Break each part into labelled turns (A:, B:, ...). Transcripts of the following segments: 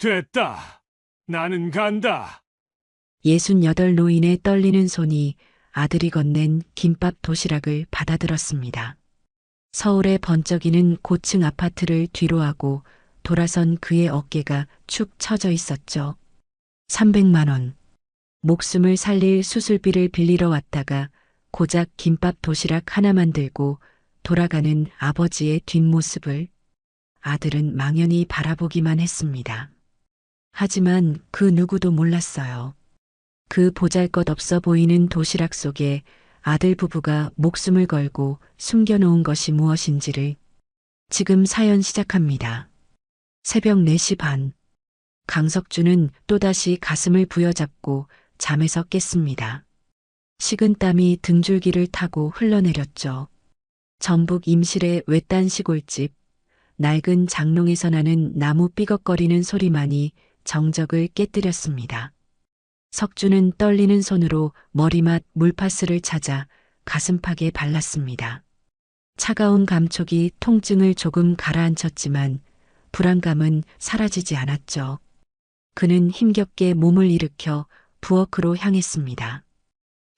A: 됐다. 나는 간다.
B: 68 노인의 떨리는 손이 아들이 건넨 김밥 도시락을 받아들었습니다. 서울의 번쩍이는 고층 아파트를 뒤로하고 돌아선 그의 어깨가 축 처져 있었죠. 300만 원. 목숨을 살릴 수술비를 빌리러 왔다가 고작 김밥 도시락 하나만 들고 돌아가는 아버지의 뒷모습을 아들은 망연히 바라보기만 했습니다. 하지만 그 누구도 몰랐어요. 그 보잘것없어 보이는 도시락 속에 아들 부부가 목숨을 걸고 숨겨놓은 것이 무엇인지를 지금 사연 시작합니다. 새벽 4시 반. 강석주는 또다시 가슴을 부여잡고 잠에서 깼습니다. 식은땀이 등줄기를 타고 흘러내렸죠. 전북 임실의 외딴 시골집, 낡은 장롱에서 나는 나무 삐걱거리는 소리만이 정적을 깨뜨렸습니다. 석주는 떨리는 손으로 머리맡 물파스를 찾아 가슴팍에 발랐습니다. 차가운 감촉이 통증을 조금 가라앉혔지만 불안감은 사라지지 않았죠. 그는 힘겹게 몸을 일으켜 부엌으로 향했습니다.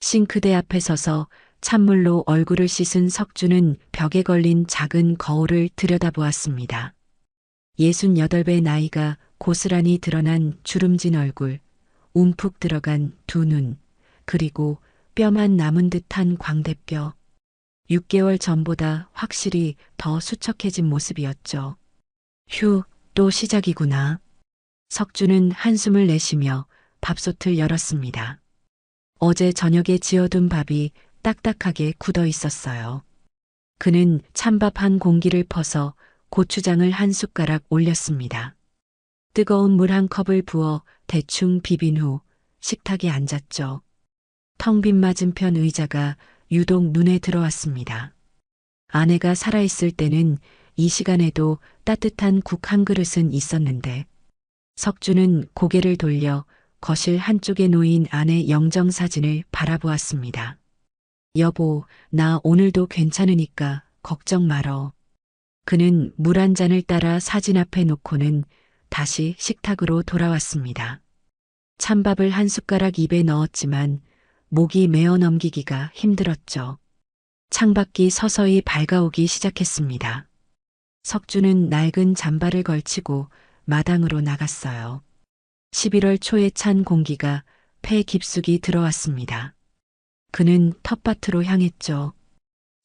B: 싱크대 앞에 서서 찬물로 얼굴을 씻은 석주는 벽에 걸린 작은 거울을 들여다보았습니다. 68배 나이가 고스란히 드러난 주름진 얼굴, 움푹 들어간 두 눈, 그리고 뼈만 남은 듯한 광대뼈. 6개월 전보다 확실히 더 수척해진 모습이었죠. 휴, 또 시작이구나. 석주는 한숨을 내쉬며 밥솥을 열었습니다. 어제 저녁에 지어둔 밥이 딱딱하게 굳어 있었어요. 그는 찬밥 한 공기를 퍼서 고추장을 한 숟가락 올렸습니다. 뜨거운 물 한 컵을 부어 대충 비빈 후 식탁에 앉았죠. 텅 빈 맞은편 의자가 유독 눈에 들어왔습니다. 아내가 살아있을 때는 이 시간에도 따뜻한 국 한 그릇은 있었는데 석주는 고개를 돌려 거실 한쪽에 놓인 아내 영정 사진을 바라보았습니다. 여보, 나 오늘도 괜찮으니까 걱정 말어. 그는 물 한 잔을 따라 사진 앞에 놓고는 다시 식탁으로 돌아왔습니다. 찬밥을 한 숟가락 입에 넣었지만 목이 메어 넘기기가 힘들었죠. 창밖이 서서히 밝아오기 시작했습니다. 석주는 낡은 잠바를 걸치고 마당으로 나갔어요. 11월 초에 찬 공기가 폐 깊숙이 들어왔습니다. 그는 텃밭으로 향했죠.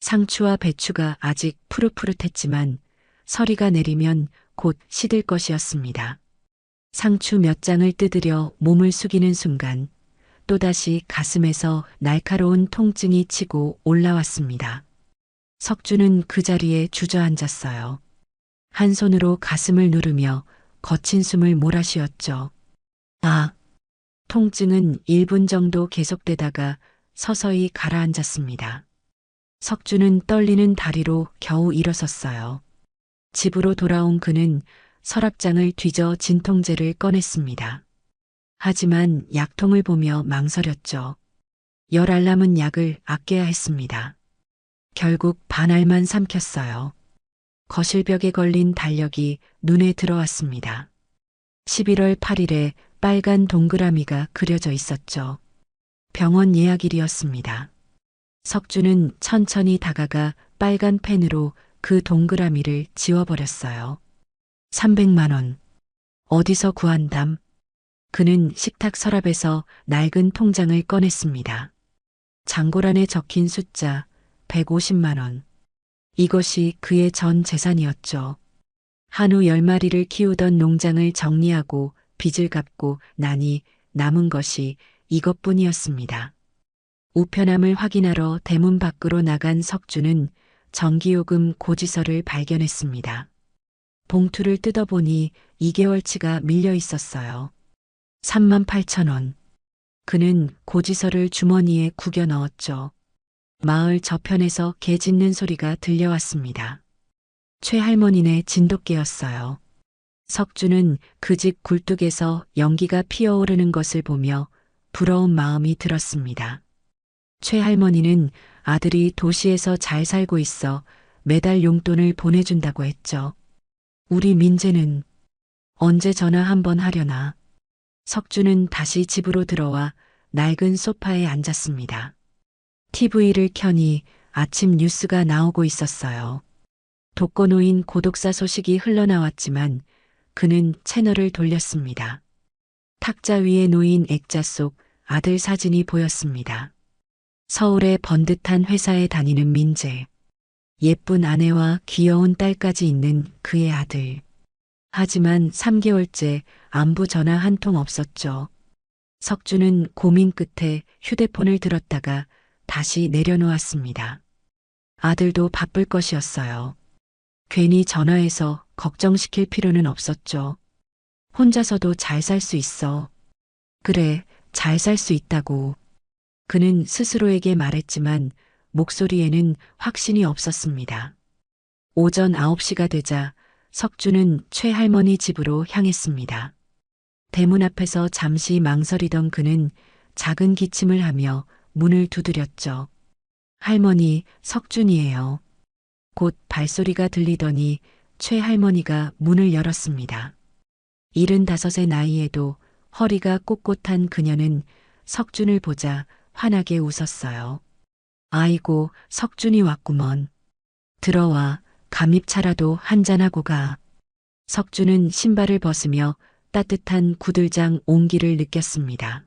B: 상추와 배추가 아직 푸릇푸릇했지만 서리가 내리면 곧 시들 것이었습니다. 상추 몇 장을 뜯으려 몸을 숙이는 순간 또다시 가슴에서 날카로운 통증이 치고 올라왔습니다. 석주는 그 자리에 주저앉았어요. 한 손으로 가슴을 누르며 거친 숨을 몰아쉬었죠. 아, 통증은 1분 정도 계속되다가 서서히 가라앉았습니다. 석주는 떨리는 다리로 겨우 일어섰어요. 집으로 돌아온 그는 서랍장을 뒤져 진통제를 꺼냈습니다. 하지만 약통을 보며 망설였죠. 열 알 남은 약을 아껴야 했습니다. 결국 반 알만 삼켰어요. 거실벽에 걸린 달력이 눈에 들어왔습니다. 11월 8일에 빨간 동그라미가 그려져 있었죠. 병원 예약일이었습니다. 석주는 천천히 다가가 빨간 펜으로 그 동그라미를 지워버렸어요. 300만 원. 어디서 구한담? 그는 식탁 서랍에서 낡은 통장을 꺼냈습니다. 장고란에 적힌 숫자 150만 원. 이것이 그의 전 재산이었죠. 한우 10마리를 키우던 농장을 정리하고 빚을 갚고 나니 남은 것이 이것뿐이었습니다. 우편함을 확인하러 대문 밖으로 나간 석주는 전기요금 고지서를 발견했습니다. 봉투를 뜯어보니 2개월치가 밀려 있었어요. 38,000원. 그는 고지서를 주머니에 구겨 넣었죠. 마을 저편에서 개 짖는 소리가 들려왔습니다. 최할머니네 진돗개였어요. 석주는 그 집 굴뚝에서 연기가 피어오르는 것을 보며 부러운 마음이 들었습니다. 최할머니는 아들이 도시에서 잘 살고 있어 매달 용돈을 보내준다고 했죠. 우리 민재는 언제 전화 한번 하려나. 석주는 다시 집으로 들어와 낡은 소파에 앉았습니다. TV를 켜니 아침 뉴스가 나오고 있었어요. 독거노인 고독사 소식이 흘러나왔지만 그는 채널을 돌렸습니다. 탁자 위에 놓인 액자 속 아들 사진이 보였습니다. 서울의 번듯한 회사에 다니는 민재. 예쁜 아내와 귀여운 딸까지 있는 그의 아들. 하지만 3개월째 안부 전화 한 통 없었죠. 석주는 고민 끝에 휴대폰을 들었다가 다시 내려놓았습니다. 아들도 바쁠 것이었어요. 괜히 전화해서 걱정시킬 필요는 없었죠. 혼자서도 잘 살 수 있어. 그래, 잘 살 수 있다고. 그는 스스로에게 말했지만 목소리에는 확신이 없었습니다. 오전 9시가 되자 석주는 최할머니 집으로 향했습니다. 대문 앞에서 잠시 망설이던 그는 작은 기침을 하며 문을 두드렸죠. 할머니, 석준이에요. 곧 발소리가 들리더니 최할머니가 문을 열었습니다. 75의 나이에도 허리가 꼿꼿한 그녀는 석준을 보자 환하게 웃었어요. 아이고, 석준이 왔구먼. 들어와, 감입차라도 한잔하고 가. 석준은 신발을 벗으며 따뜻한 구들장 온기를 느꼈습니다.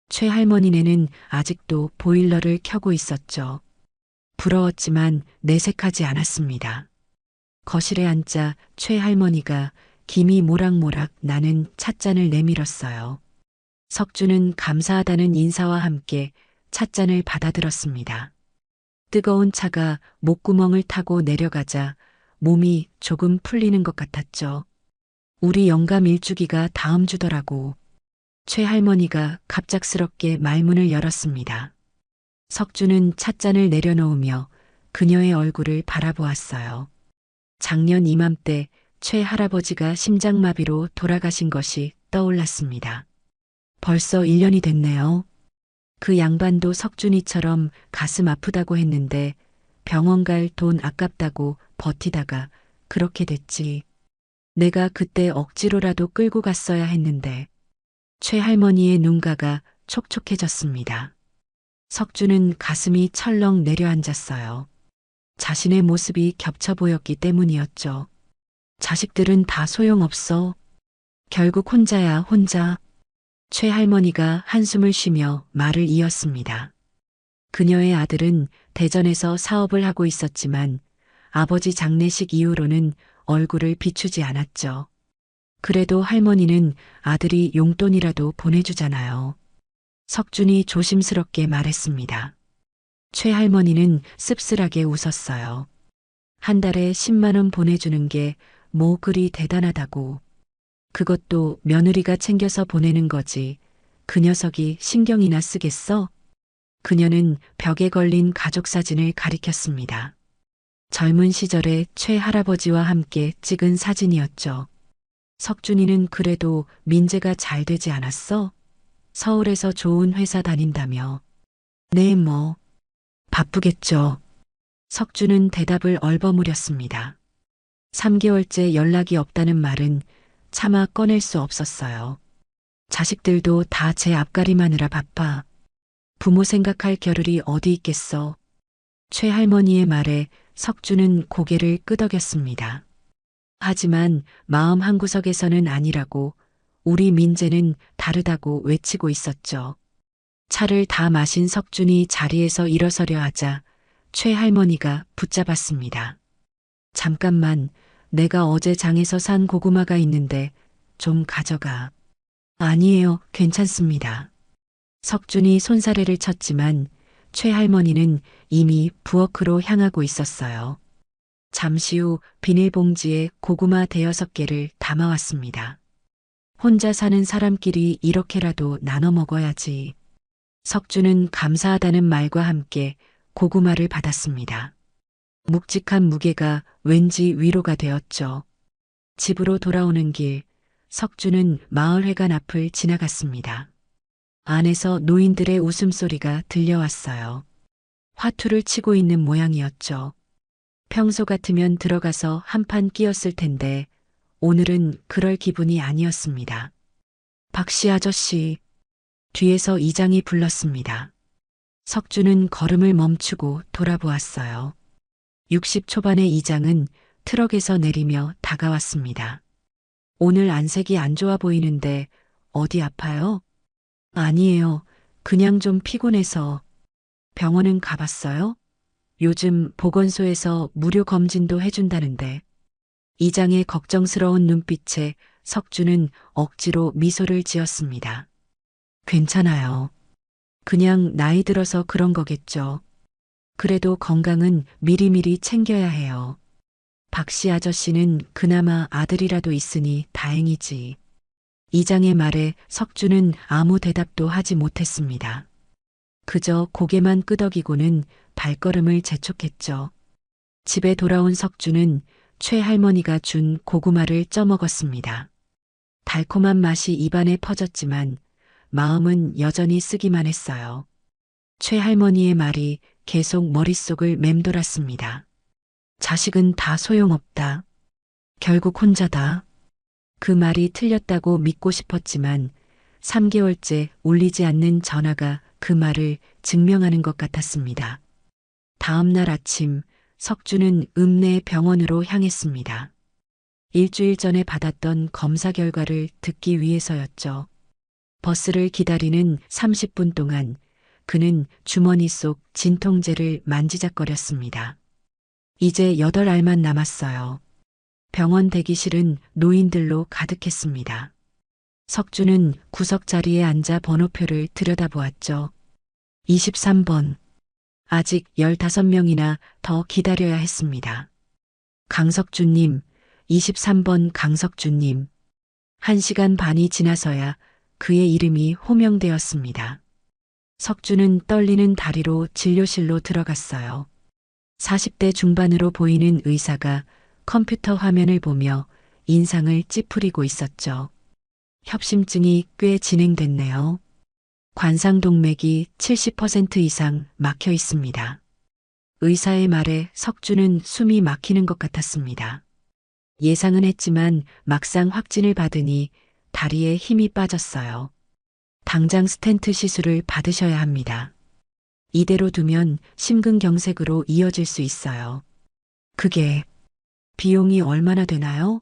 B: 최할머니네는 아직도 보일러를 켜고 있었죠. 부러웠지만 내색하지 않았습니다. 거실에 앉자 최할머니가 김이 모락모락 나는 찻잔을 내밀었어요. 석주는 감사하다는 인사와 함께 찻잔을 받아들었습니다. 뜨거운 차가 목구멍을 타고 내려가자 몸이 조금 풀리는 것 같았죠. 우리 영감 일주기가 다음 주더라고. 최할머니가 갑작스럽게 말문을 열었습니다. 석주는 찻잔을 내려놓으며 그녀의 얼굴을 바라보았어요. 작년 이맘때 최할아버지가 심장마비로 돌아가신 것이 떠올랐습니다. 벌써 1년이 됐네요. 그 양반도 석준이처럼 가슴 아프다고 했는데 병원 갈 돈 아깝다고 버티다가 그렇게 됐지. 내가 그때 억지로라도 끌고 갔어야 했는데. 최할머니의 눈가가 촉촉해졌습니다. 석주는 가슴이 철렁 내려앉았어요. 자신의 모습이 겹쳐 보였기 때문이었죠. 자식들은 다 소용없어. 결국 혼자야, 혼자. 최할머니가 한숨을 쉬며 말을 이었습니다. 그녀의 아들은 대전에서 사업을 하고 있었지만 아버지 장례식 이후로는 얼굴을 비추지 않았죠. 그래도 할머니는 아들이 용돈이라도 보내주잖아요. 석준이 조심스럽게 말했습니다. 최할머니는 씁쓸하게 웃었어요. 한 달에 10만 원 보내주는 게 뭐 그리 대단하다고. 그것도 며느리가 챙겨서 보내는 거지. 그 녀석이 신경이나 쓰겠어? 그녀는 벽에 걸린 가족 사진을 가리켰습니다. 젊은 시절에 최할아버지와 함께 찍은 사진이었죠. 석준이는 그래도 민재가 잘 되지 않았어? 서울에서 좋은 회사 다닌다며. 네, 뭐. 바쁘겠죠. 석준은 대답을 얼버무렸습니다. 3개월째 연락이 없다는 말은 차마 꺼낼 수 없었어요. 자식들도 다 제 앞가림하느라 바빠. 부모 생각할 겨를이 어디 있겠어. 최할머니의 말에 석준은 고개를 끄덕였습니다. 하지만 마음 한구석에서는 아니라고 우리 민재는 다르다고 외치고 있었죠. 차를 다 마신 석준이 자리에서 일어서려 하자 최할머니가 붙잡았습니다. 잠깐만, 내가 어제 장에서 산 고구마가 있는데 좀 가져가. 아니에요, 괜찮습니다. 석준이 손사래를 쳤지만 최할머니는 이미 부엌으로 향하고 있었어요. 잠시 후 비닐봉지에 고구마 5개를 담아왔습니다. 혼자 사는 사람끼리 이렇게라도 나눠 먹어야지. 석준은 감사하다는 말과 함께 고구마를 받았습니다. 묵직한 무게가 왠지 위로가 되었죠. 집으로 돌아오는 길, 석준은 마을회관 앞을 지나갔습니다. 안에서 노인들의 웃음소리가 들려왔어요. 화투를 치고 있는 모양이었죠. 평소 같으면 들어가서 한판 끼었을 텐데 오늘은 그럴 기분이 아니었습니다. 박씨 아저씨, 뒤에서 이장이 불렀습니다. 석주는 걸음을 멈추고 돌아보았어요. 60 초반의 이장은 트럭에서 내리며 다가왔습니다. 오늘 안색이 안 좋아 보이는데 어디 아파요? 아니에요. 그냥 좀 피곤해서. 병원은 가봤어요? 요즘 보건소에서 무료 검진도 해준다는데. 이장의 걱정스러운 눈빛에 석주는 억지로 미소를 지었습니다. 괜찮아요. 그냥 나이 들어서 그런 거겠죠. 그래도 건강은 미리미리 챙겨야 해요. 박씨 아저씨는 그나마 아들이라도 있으니 다행이지. 이장의 말에 석주는 아무 대답도 하지 못했습니다. 그저 고개만 끄덕이고는 발걸음을 재촉했죠. 집에 돌아온 석주는 최 할머니가 준 고구마를 쪄먹었습니다. 달콤한 맛이 입안에 퍼졌지만 마음은 여전히 쓰기만 했어요. 최 할머니의 말이 계속 머릿속을 맴돌았습니다. 자식은 다 소용없다. 결국 혼자다. 그 말이 틀렸다고 믿고 싶었지만 3개월째 울리지 않는 전화가 그 말을 증명하는 것 같았습니다. 다음 날 아침 석주는 읍내 병원으로 향했습니다. 일주일 전에 받았던 검사 결과를 듣기 위해서였죠. 버스를 기다리는 30분 동안 그는 주머니 속 진통제를 만지작거렸습니다. 이제 8알만 남았어요. 병원 대기실은 노인들로 가득했습니다. 석주는 구석 자리에 앉아 번호표를 들여다보았죠. 23번. 아직 15명이나 더 기다려야 했습니다. 강석주님, 23번 강석주님. 1시간 반이 지나서야 그의 이름이 호명되었습니다. 석주는 떨리는 다리로 진료실로 들어갔어요. 40대 중반으로 보이는 의사가 컴퓨터 화면을 보며 인상을 찌푸리고 있었죠. 협심증이 꽤 진행됐네요. 관상동맥이 70% 이상 막혀 있습니다. 의사의 말에 석주는 숨이 막히는 것 같았습니다. 예상은 했지만 막상 확진을 받으니 다리에 힘이 빠졌어요. 당장 스텐트 시술을 받으셔야 합니다. 이대로 두면 심근경색으로 이어질 수 있어요. 그게 비용이 얼마나 되나요?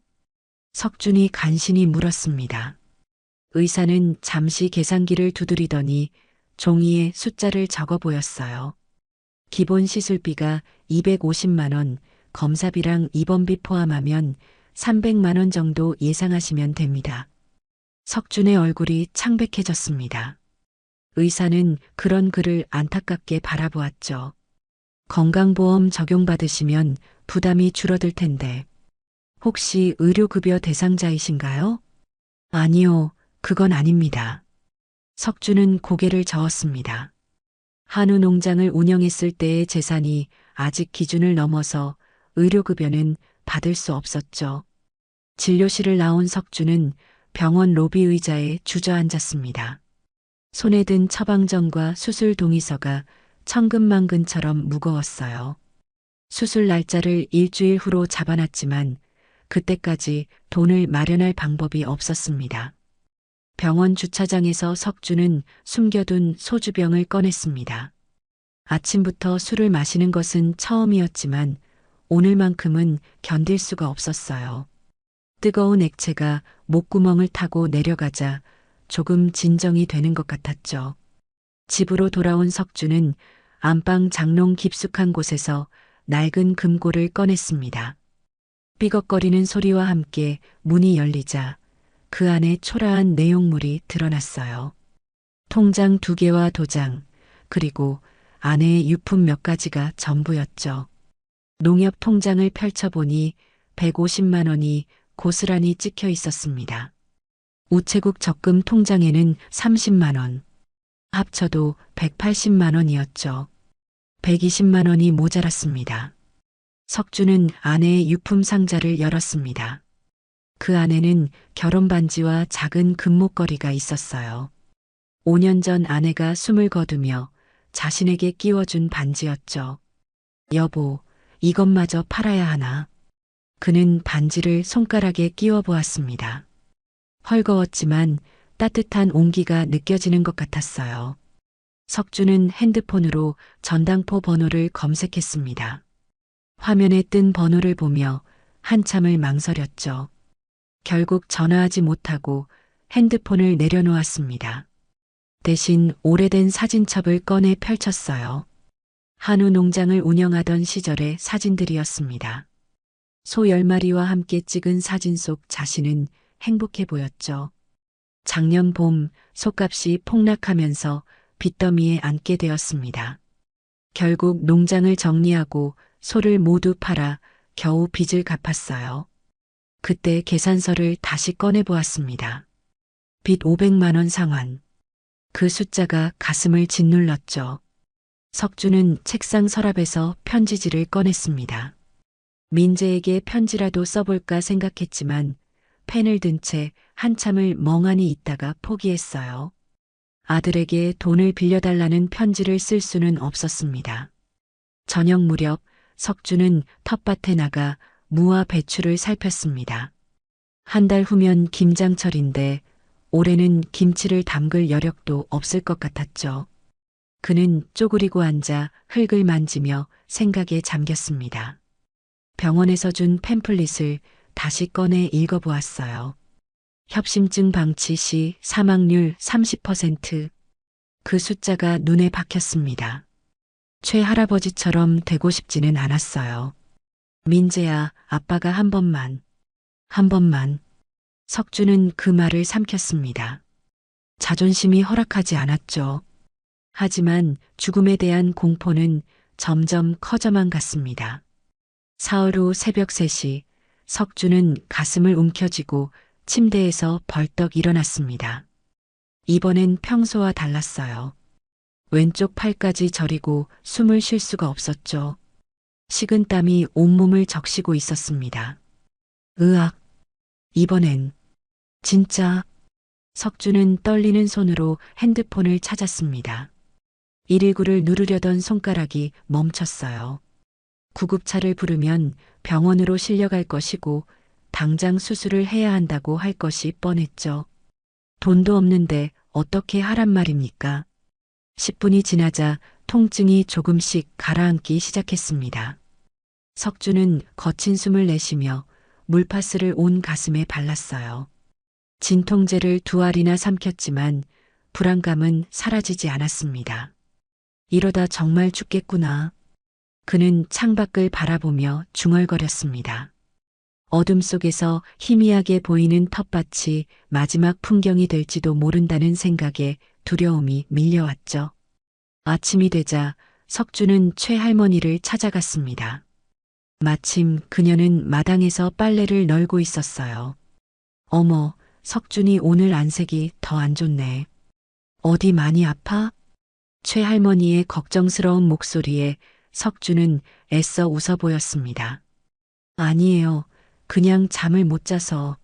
B: 석준이 간신히 물었습니다. 의사는 잠시 계산기를 두드리더니 종이에 숫자를 적어 보였어요. 기본 시술비가 250만 원, 검사비랑 입원비 포함하면 300만 원 정도 예상하시면 됩니다. 석준의 얼굴이 창백해졌습니다. 의사는 그런 그를 안타깝게 바라보았죠. 건강보험 적용받으시면 부담이 줄어들 텐데. 혹시 의료급여 대상자이신가요? 아니요, 그건 아닙니다. 석주는 고개를 저었습니다. 한우 농장을 운영했을 때의 재산이 아직 기준을 넘어서 의료급여는 받을 수 없었죠. 진료실을 나온 석주는 병원 로비 의자에 주저앉았습니다. 손에 든 처방전과 수술 동의서가 천근만근처럼 무거웠어요. 수술 날짜를 일주일 후로 잡아놨지만 그때까지 돈을 마련할 방법이 없었습니다. 병원 주차장에서 석주는 숨겨둔 소주병을 꺼냈습니다. 아침부터 술을 마시는 것은 처음이었지만 오늘만큼은 견딜 수가 없었어요. 뜨거운 액체가 목구멍을 타고 내려가자 조금 진정이 되는 것 같았죠. 집으로 돌아온 석주는 안방 장롱 깊숙한 곳에서 낡은 금고를 꺼냈습니다. 삐걱거리는 소리와 함께 문이 열리자 그 안에 초라한 내용물이 드러났어요. 통장 2개와 도장, 그리고 안에 유품 몇 가지가 전부였죠. 농협 통장을 펼쳐보니 150만 원이 고스란히 찍혀 있었습니다. 우체국 적금 통장에는 30만 원, 합쳐도 180만 원이었죠. 120만 원이 모자랐습니다. 석주는 아내의 유품 상자를 열었습니다. 그 안에는 결혼 반지와 작은 금목걸이가 있었어요. 5년 전 아내가 숨을 거두며 자신에게 끼워준 반지였죠. 여보, 이것마저 팔아야 하나? 그는 반지를 손가락에 끼워 보았습니다. 헐거웠지만 따뜻한 온기가 느껴지는 것 같았어요. 석주는 핸드폰으로 전당포 번호를 검색했습니다. 화면에 뜬 번호를 보며 한참을 망설였죠. 결국 전화하지 못하고 핸드폰을 내려놓았습니다. 대신 오래된 사진첩을 꺼내 펼쳤어요. 한우 농장을 운영하던 시절의 사진들이었습니다. 소 10마리와 함께 찍은 사진 속 자신은 행복해 보였죠. 작년 봄 소값이 폭락하면서 빚더미에 앉게 되었습니다. 결국 농장을 정리하고 소를 모두 팔아 겨우 빚을 갚았어요. 그때 계산서를 다시 꺼내 보았습니다. 빚 500만 원 상환. 그 숫자가 가슴을 짓눌렀죠. 석주는 책상 서랍에서 편지지를 꺼냈습니다. 민재에게 편지라도 써볼까 생각했지만 펜을 든 채 한참을 멍하니 있다가 포기했어요. 아들에게 돈을 빌려달라는 편지를 쓸 수는 없었습니다. 저녁 무렵 석주는 텃밭에 나가 무와 배추를 살폈습니다. 한 달 후면 김장철인데 올해는 김치를 담글 여력도 없을 것 같았죠. 그는 쪼그리고 앉아 흙을 만지며 생각에 잠겼습니다. 병원에서 준 팸플릿을 다시 꺼내 읽어보았어요. 협심증 방치 시 사망률 30%. 그 숫자가 눈에 박혔습니다. 최할아버지처럼 되고 싶지는 않았어요. 민재야, 아빠가 한 번만. 석주는 그 말을 삼켰습니다. 자존심이 허락하지 않았죠. 하지만 죽음에 대한 공포는 점점 커져만 갔습니다. 사흘 후 새벽 3시 석주는 가슴을 움켜쥐고 침대에서 벌떡 일어났습니다. 이번엔 평소와 달랐어요. 왼쪽 팔까지 저리고 숨을 쉴 수가 없었죠. 식은땀이 온몸을 적시고 있었습니다. 으악! 이번엔 진짜. 석주는 떨리는 손으로 핸드폰을 찾았습니다. 119를 누르려던 손가락이 멈췄어요. 구급차를 부르면 병원으로 실려갈 것이고 당장 수술을 해야 한다고 할 것이 뻔했죠. 돈도 없는데 어떻게 하란 말입니까? 10분이 지나자 통증이 조금씩 가라앉기 시작했습니다. 석주는 거친 숨을 내쉬며 물파스를 온 가슴에 발랐어요. 진통제를 2알이나 삼켰지만 불안감은 사라지지 않았습니다. 이러다 정말 죽겠구나. 그는 창밖을 바라보며 중얼거렸습니다. 어둠 속에서 희미하게 보이는 텃밭이 마지막 풍경이 될지도 모른다는 생각에 두려움이 밀려왔죠. 아침이 되자 석주는 최할머니를 찾아갔습니다. 마침 그녀는 마당에서 빨래를 널고 있었어요. 어머, 석준이 오늘 안색이 더 안 좋네. 어디 많이 아파? 최할머니의 걱정스러운 목소리에 석준은 애써 웃어 보였습니다. 아니에요. 그냥 잠을 못 자서.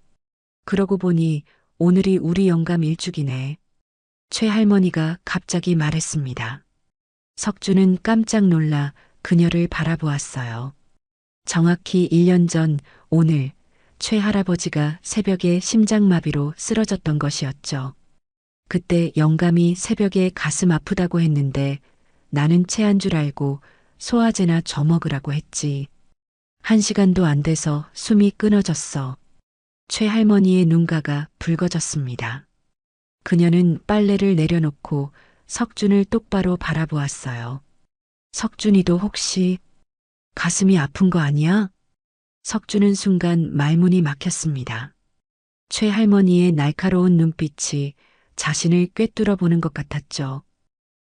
B: 그러고 보니 오늘이 우리 영감 일주기네. 최할머니가 갑자기 말했습니다. 석준은 깜짝 놀라 그녀를 바라보았어요. 정확히 1년 전 오늘 최할아버지가 새벽에 심장마비로 쓰러졌던 것이었죠. 그때 영감이 새벽에 가슴 아프다고 했는데 나는 체한 줄 알고 소화제나 저먹으라고 했지. 1시간도 안 돼서 숨이 끊어졌어. 최할머니의 눈가가 붉어졌습니다. 그녀는 빨래를 내려놓고 석준을 똑바로 바라보았어요. 석준이도 혹시 가슴이 아픈 거 아니야? 석준은 순간 말문이 막혔습니다. 최할머니의 날카로운 눈빛이 자신을 꿰뚫어 보는 것 같았죠.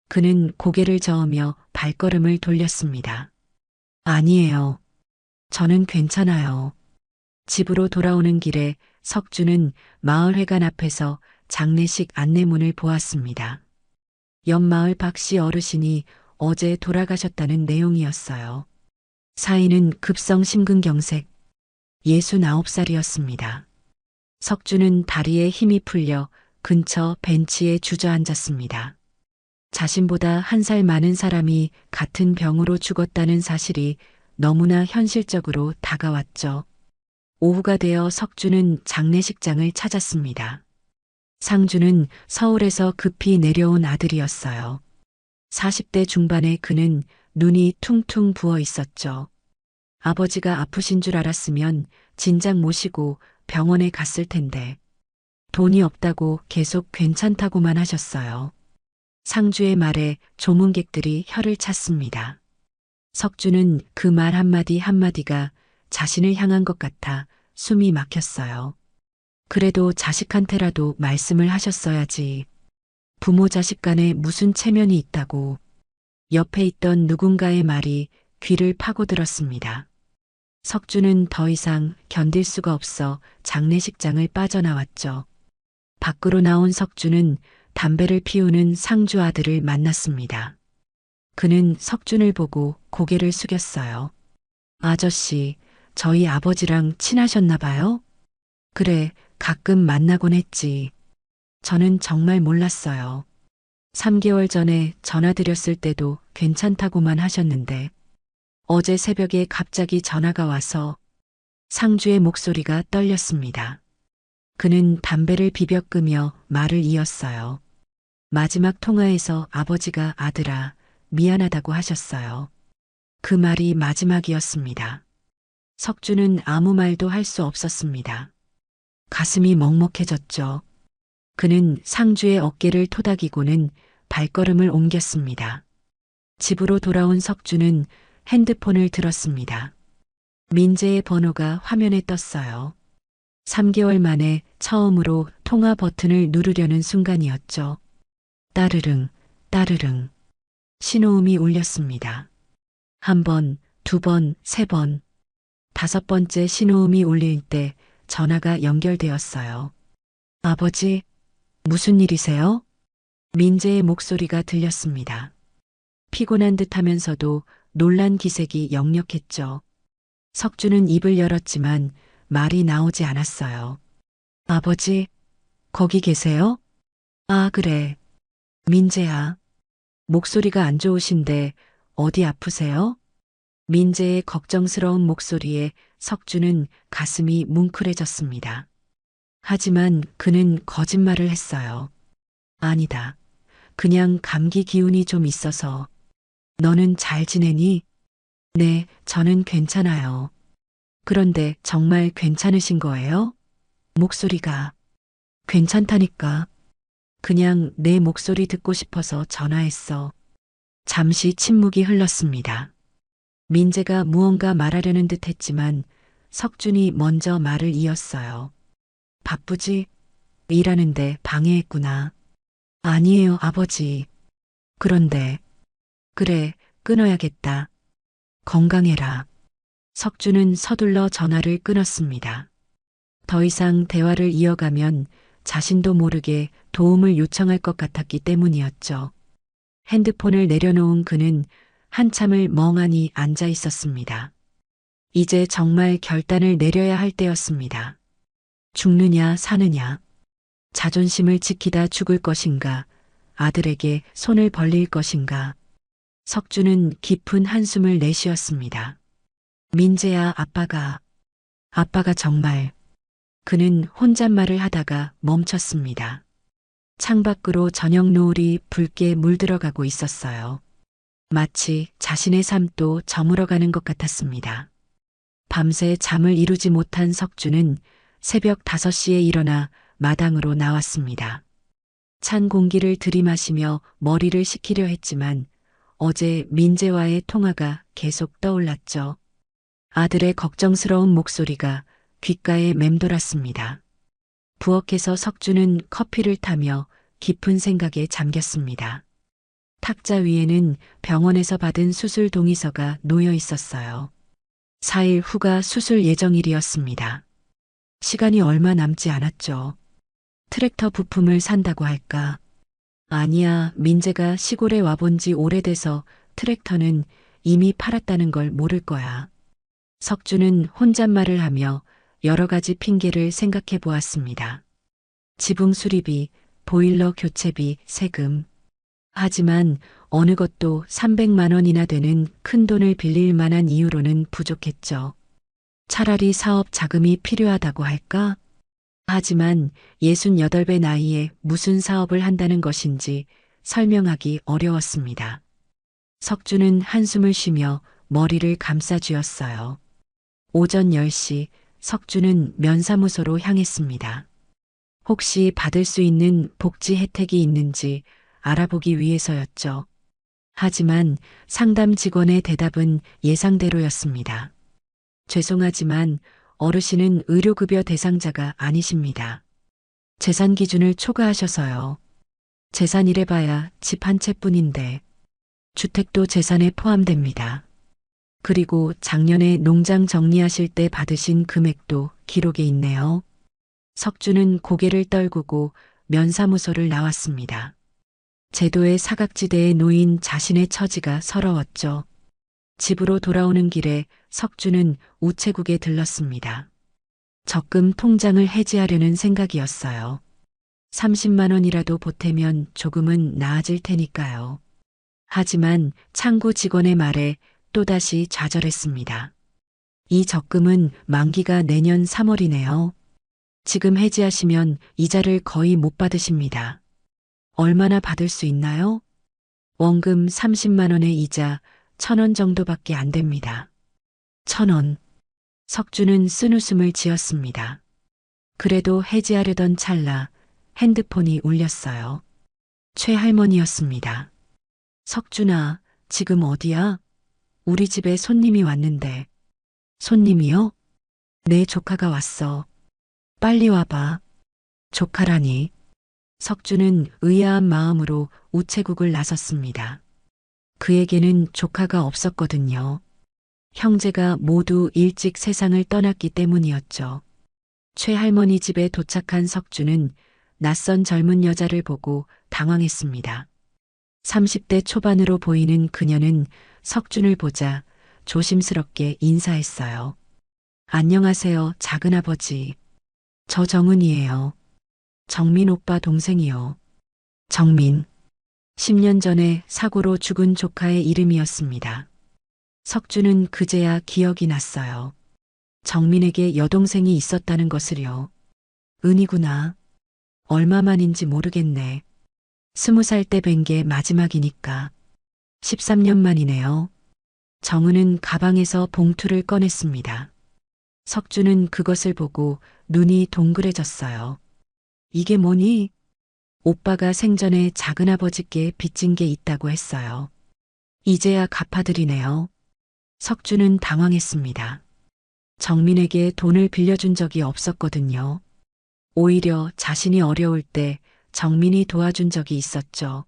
B: 그는 고개를 저으며 발걸음을 돌렸습니다. 아니에요. 저는 괜찮아요. 집으로 돌아오는 길에 석준은 마을회관 앞에서 장례식 안내문을 보았습니다. 옆마을 박씨 어르신이 어제 돌아가셨다는 내용이었어요. 사인은 급성 심근경색, 69살이었습니다. 석준은 다리에 힘이 풀려 근처 벤치에 주저앉았습니다. 자신보다 1살 많은 사람이 같은 병으로 죽었다는 사실이 너무나 현실적으로 다가왔죠. 오후가 되어 석주는 장례식장을 찾았습니다. 상주는 서울에서 급히 내려온 아들이었어요. 40대 중반의 그는 눈이 퉁퉁 부어 있었죠. 아버지가 아프신 줄 알았으면 진작 모시고 병원에 갔을 텐데 돈이 없다고 계속 괜찮다고만 하셨어요. 상주의 말에 조문객들이 혀를 찼습니다. 석주는 그 말 한마디 한마디가 자신을 향한 것 같아 숨이 막혔어요. 그래도 자식한테라도 말씀을 하셨어야지. 부모 자식 간에 무슨 체면이 있다고. 옆에 있던 누군가의 말이 귀를 파고들었습니다. 석주는 더 이상 견딜 수가 없어 장례식장을 빠져나왔죠. 밖으로 나온 석주는 담배를 피우는 상주 아들을 만났습니다. 그는 석준을 보고 고개를 숙였어요. 아저씨, 저희 아버지랑 친하셨나 봐요? 그래, 가끔 만나곤 했지. 저는 정말 몰랐어요. 3개월 전에 전화드렸을 때도 괜찮다고만 하셨는데 어제 새벽에 갑자기 전화가 와서 상주의 목소리가 떨렸습니다. 그는 담배를 비벼 끄며 말을 이었어요. 마지막 통화에서 아버지가 아들아, 미안하다고 하셨어요. 그 말이 마지막이었습니다. 석주는 아무 말도 할 수 없었습니다. 가슴이 먹먹해졌죠. 그는 상주의 어깨를 토닥이고는 발걸음을 옮겼습니다. 집으로 돌아온 석주는 핸드폰을 들었습니다. 민재의 번호가 화면에 떴어요. 3개월 만에 처음으로 통화 버튼을 누르려는 순간이었죠. 따르릉, 따르릉. 신호음이 울렸습니다. 1번, 2번, 3번. 5번째 신호음이 울릴 때 전화가 연결되었어요. 아버지, 무슨 일이세요? 민재의 목소리가 들렸습니다. 피곤한 듯 하면서도 놀란 기색이 역력했죠. 석주는 입을 열었지만 말이 나오지 않았어요. 아버지, 거기 계세요? 아, 그래. 민재야. 목소리가 안 좋으신데 어디 아프세요? 민재의 걱정스러운 목소리에 석주는 가슴이 뭉클해졌습니다. 하지만 그는 거짓말을 했어요. 아니다. 그냥 감기 기운이 좀 있어서. 너는 잘 지내니? 네, 저는 괜찮아요. 그런데 정말 괜찮으신 거예요? 목소리가. 괜찮다니까. 그냥 내 목소리 듣고 싶어서 전화했어. 잠시 침묵이 흘렀습니다. 민재가 무언가 말하려는 듯 했지만 석준이 먼저 말을 이었어요. 바쁘지? 일하는데 방해했구나. 아니에요, 아버지. 그런데. 그래, 끊어야겠다. 건강해라. 석준은 서둘러 전화를 끊었습니다. 더 이상 대화를 이어가면 자신도 모르게 도움을 요청할 것 같았기 때문이었죠. 핸드폰을 내려놓은 그는 한참을 멍하니 앉아 있었습니다. 이제 정말 결단을 내려야 할 때였습니다. 죽느냐 사느냐. 자존심을 지키다 죽을 것인가. 아들에게 손을 벌릴 것인가. 석주는 깊은 한숨을 내쉬었습니다. 민재야, 아빠가 정말. 그는 혼잣말을 하다가 멈췄습니다. 창밖으로 저녁 노을이 붉게 물들어가고 있었어요. 마치 자신의 삶도 저물어가는 것 같았습니다. 밤새 잠을 이루지 못한 석주는 새벽 5시에 일어나 마당으로 나왔습니다. 찬 공기를 들이마시며 머리를 식히려 했지만 어제 민재와의 통화가 계속 떠올랐죠. 아들의 걱정스러운 목소리가 귓가에 맴돌았습니다. 부엌에서 석주는 커피를 타며 깊은 생각에 잠겼습니다. 탁자 위에는 병원에서 받은 수술 동의서가 놓여 있었어요. 4일 후가 수술 예정일이었습니다. 시간이 얼마 남지 않았죠. 트랙터 부품을 산다고 할까? 아니야, 민재가 시골에 와본 지 오래돼서 트랙터는 이미 팔았다는 걸 모를 거야. 석주는 혼잣말을 하며 여러 가지 핑계를 생각해 보았습니다. 지붕 수리비, 보일러 교체비, 세금. 하지만 어느 것도 300만 원이나 되는 큰 돈을 빌릴 만한 이유로는 부족했죠. 차라리 사업 자금이 필요하다고 할까? 하지만 68배 나이에 무슨 사업을 한다는 것인지 설명하기 어려웠습니다. 석주는 한숨을 쉬며 머리를 감싸 쥐었어요. 오전 10시 석주는 면사무소로 향했습니다. 혹시 받을 수 있는 복지 혜택이 있는지 알아보기 위해서였죠. 하지만 상담 직원의 대답은 예상대로였습니다. 죄송하지만 어르신은 의료급여 대상자가 아니십니다. 재산 기준을 초과하셔서요. 재산이래봐야 집 한 채뿐인데 주택도 재산에 포함됩니다. 그리고 작년에 농장 정리하실 때 받으신 금액도 기록에 있네요. 석주는 고개를 떨구고 면사무소를 나왔습니다. 제도의 사각지대에 놓인 자신의 처지가 서러웠죠. 집으로 돌아오는 길에 석주는 우체국에 들렀습니다. 적금 통장을 해지하려는 생각이었어요. 30만 원이라도 보태면 조금은 나아질 테니까요. 하지만 창구 직원의 말에 또다시 좌절했습니다. 이 적금은 만기가 내년 3월이네요. 지금 해지하시면 이자를 거의 못 받으십니다. 얼마나 받을 수 있나요? 원금 30만 원의 이자 1,000원 정도밖에 안 됩니다. 1,000원. 석주는 쓴웃음을 지었습니다. 그래도 해지하려던 찰나 핸드폰이 울렸어요. 최할머니였습니다. 석준아, 지금 어디야? 우리 집에 손님이 왔는데. 손님이요? 내 조카가 왔어. 빨리 와봐. 조카라니. 석주는 의아한 마음으로 우체국을 나섰습니다. 그에게는 조카가 없었거든요. 형제가 모두 일찍 세상을 떠났기 때문이었죠. 최할머니 집에 도착한 석주는 낯선 젊은 여자를 보고 당황했습니다. 30대 초반으로 보이는 그녀는 석준을 보자 조심스럽게 인사했어요. 안녕하세요, 작은아버지. 저 정은이에요. 정민 오빠 동생이요. 정민. 10년 전에 사고로 죽은 조카의 이름이었습니다. 석주는 그제야 기억이 났어요. 정민에게 여동생이 있었다는 것을요. 은이구나. 얼마만인지 모르겠네. 20살 때 뵌 게 마지막이니까. 13년 만이네요. 정은은 가방에서 봉투를 꺼냈습니다. 석주는 그것을 보고 눈이 동그래졌어요. 이게 뭐니? 오빠가 생전에 작은아버지께 빚진 게 있다고 했어요. 이제야 갚아드리네요. 석주는 당황했습니다. 정민에게 돈을 빌려준 적이 없었거든요. 오히려 자신이 어려울 때 정민이 도와준 적이 있었죠.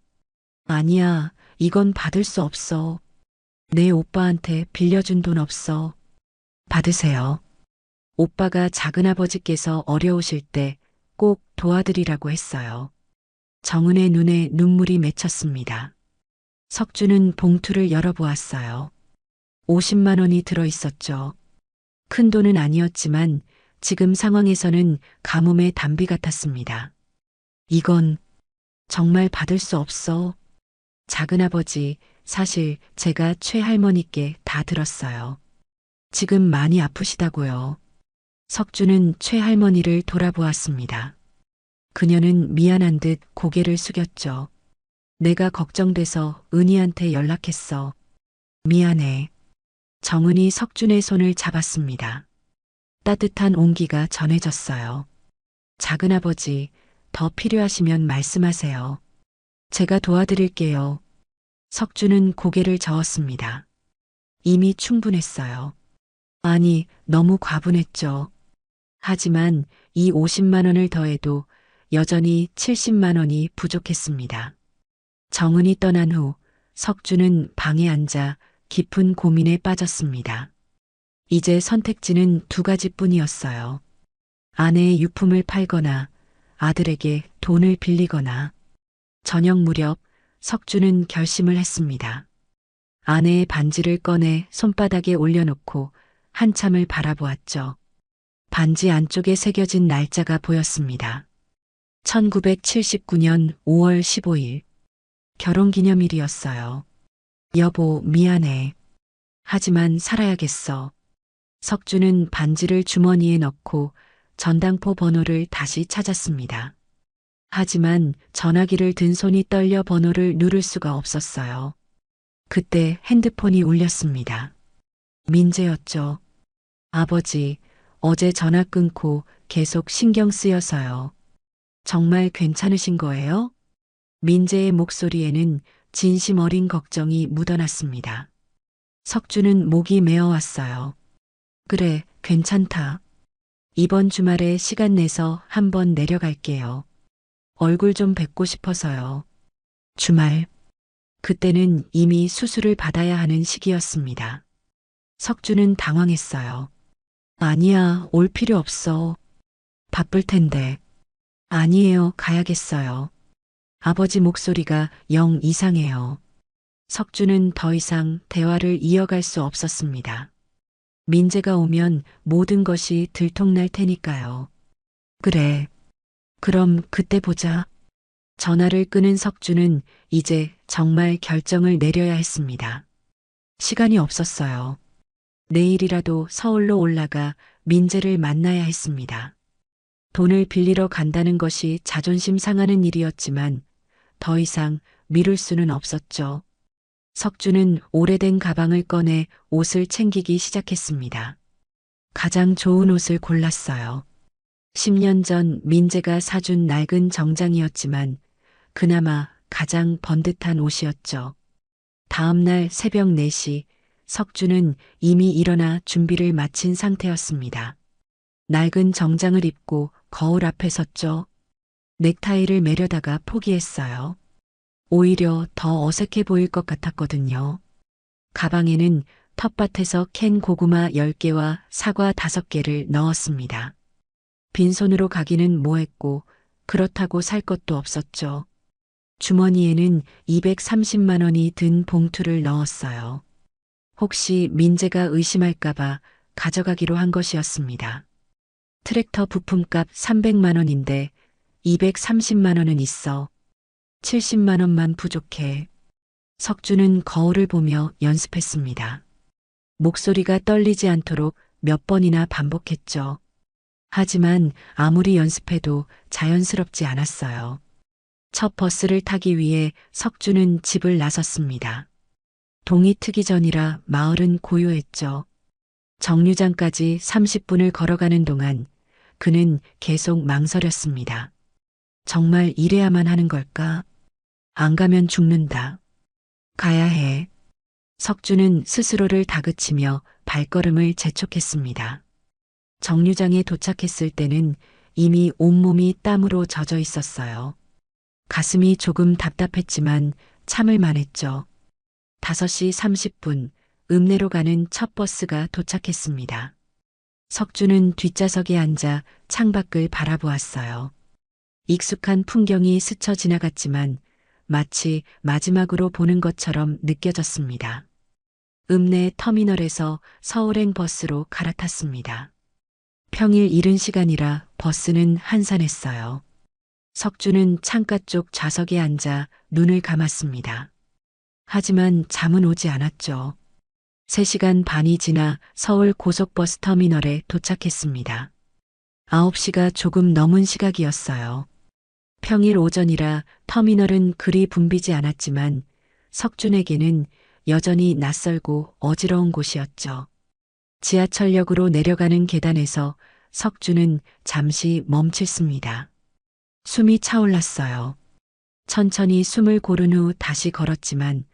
B: 아니야, 이건 받을 수 없어. 내 오빠한테 빌려준 돈 없어. 받으세요. 오빠가 작은아버지께서 어려우실 때 꼭 도와드리라고 했어요. 정은의 눈에 눈물이 맺혔습니다. 석주는 봉투를 열어보았어요. 50만 원이 들어 있었죠. 큰 돈은 아니었지만 지금 상황에서는 가뭄의 단비 같았습니다. 이건 정말 받을 수 없어. 작은아버지, 사실 제가 최할머니께 다 들었어요. 지금 많이 아프시다고요. 석주는 최할머니를 돌아보았습니다. 그녀는 미안한 듯 고개를 숙였죠. 내가 걱정돼서 은희한테 연락했어. 미안해. 정은이 석준의 손을 잡았습니다. 따뜻한 온기가 전해졌어요. 작은아버지, 더 필요하시면 말씀하세요. 제가 도와드릴게요. 석준은 고개를 저었습니다. 이미 충분했어요. 아니, 너무 과분했죠. 하지만 이 50만 원을 더해도 여전히 70만 원이 부족했습니다. 정은이 떠난 후 석주는 방에 앉아 깊은 고민에 빠졌습니다. 이제 선택지는 두 가지뿐이었어요. 아내의 유품을 팔거나 아들에게 돈을 빌리거나. 저녁 무렵 석주는 결심을 했습니다. 아내의 반지를 꺼내 손바닥에 올려놓고 한참을 바라보았죠. 반지 안쪽에 새겨진 날짜가 보였습니다. 1979년 5월 15일. 결혼기념일이었어요. 여보, 미안해. 하지만 살아야겠어. 석주는 반지를 주머니에 넣고 전당포 번호를 다시 찾았습니다. 하지만 전화기를 든 손이 떨려 번호를 누를 수가 없었어요. 그때 핸드폰이 울렸습니다. 민재였죠. 아버지, 어제 전화 끊고 계속 신경 쓰여서요. 정말 괜찮으신 거예요? 민재의 목소리에는 진심 어린 걱정이 묻어났습니다. 석주는 목이 메어왔어요. 그래, 괜찮다. 이번 주말에 시간 내서 한번 내려갈게요. 얼굴 좀 뵙고 싶어서요. 주말. 그때는 이미 수술을 받아야 하는 시기였습니다. 석주는 당황했어요. 아니야, 올 필요 없어. 바쁠 텐데. 아니에요, 가야겠어요. 아버지 목소리가 영 이상해요. 석주는 더 이상 대화를 이어갈 수 없었습니다. 민재가 오면 모든 것이 들통날 테니까요. 그래. 그럼 그때 보자. 전화를 끄는 석주는 이제 정말 결정을 내려야 했습니다. 시간이 없었어요. 내일이라도 서울로 올라가 민재를 만나야 했습니다. 돈을 빌리러 간다는 것이 자존심 상하는 일이었지만 더 이상 미룰 수는 없었죠. 석주는 오래된 가방을 꺼내 옷을 챙기기 시작했습니다. 가장 좋은 옷을 골랐어요. 10년 전 민재가 사준 낡은 정장이었지만 그나마 가장 번듯한 옷이었죠. 다음 날 새벽 4시 석주는 이미 일어나 준비를 마친 상태였습니다. 낡은 정장을 입고 거울 앞에 섰죠. 넥타이를 매려다가 포기했어요. 오히려 더 어색해 보일 것 같았거든요. 가방에는 텃밭에서 캔 고구마 10개와 사과 5개를 넣었습니다. 빈손으로 가기는 뭐했고 그렇다고 살 것도 없었죠. 주머니에는 230만 원이 든 봉투를 넣었어요. 혹시 민재가 의심할까봐 가져가기로 한 것이었습니다. 트랙터 부품값 300만 원인데 230만 원은 있어. 70만 원만 부족해. 석주는 거울을 보며 연습했습니다. 목소리가 떨리지 않도록 몇 번이나 반복했죠. 하지만 아무리 연습해도 자연스럽지 않았어요. 첫 버스를 타기 위해 석주는 집을 나섰습니다. 동이 트기 전이라 마을은 고요했죠. 정류장까지 30분을 걸어가는 동안 그는 계속 망설였습니다. 정말 이래야만 하는 걸까? 안 가면 죽는다. 가야 해. 석주는 스스로를 다그치며 발걸음을 재촉했습니다. 정류장에 도착했을 때는 이미 온몸이 땀으로 젖어 있었어요. 가슴이 조금 답답했지만 참을 만했죠. 5시 30분 읍내로 가는 첫 버스가 도착했습니다. 석주는 뒷좌석에 앉아 창밖을 바라보았어요. 익숙한 풍경이 스쳐 지나갔지만 마치 마지막으로 보는 것처럼 느껴졌습니다. 읍내 터미널에서 서울행 버스로 갈아탔습니다. 평일 이른 시간이라 버스는 한산했어요. 석주는 창가 쪽 좌석에 앉아 눈을 감았습니다. 하지만 잠은 오지 않았죠. 3시간 반이 지나 서울 고속버스 터미널에 도착했습니다. 9시가 조금 넘은 시각이었어요. 평일 오전이라 터미널은 그리 붐비지 않았지만 석준에게는 여전히 낯설고 어지러운 곳이었죠. 지하철역으로 내려가는 계단에서 석준은 잠시 멈췄습니다. 숨이 차올랐어요. 천천히 숨을 고른 후 다시 걸었지만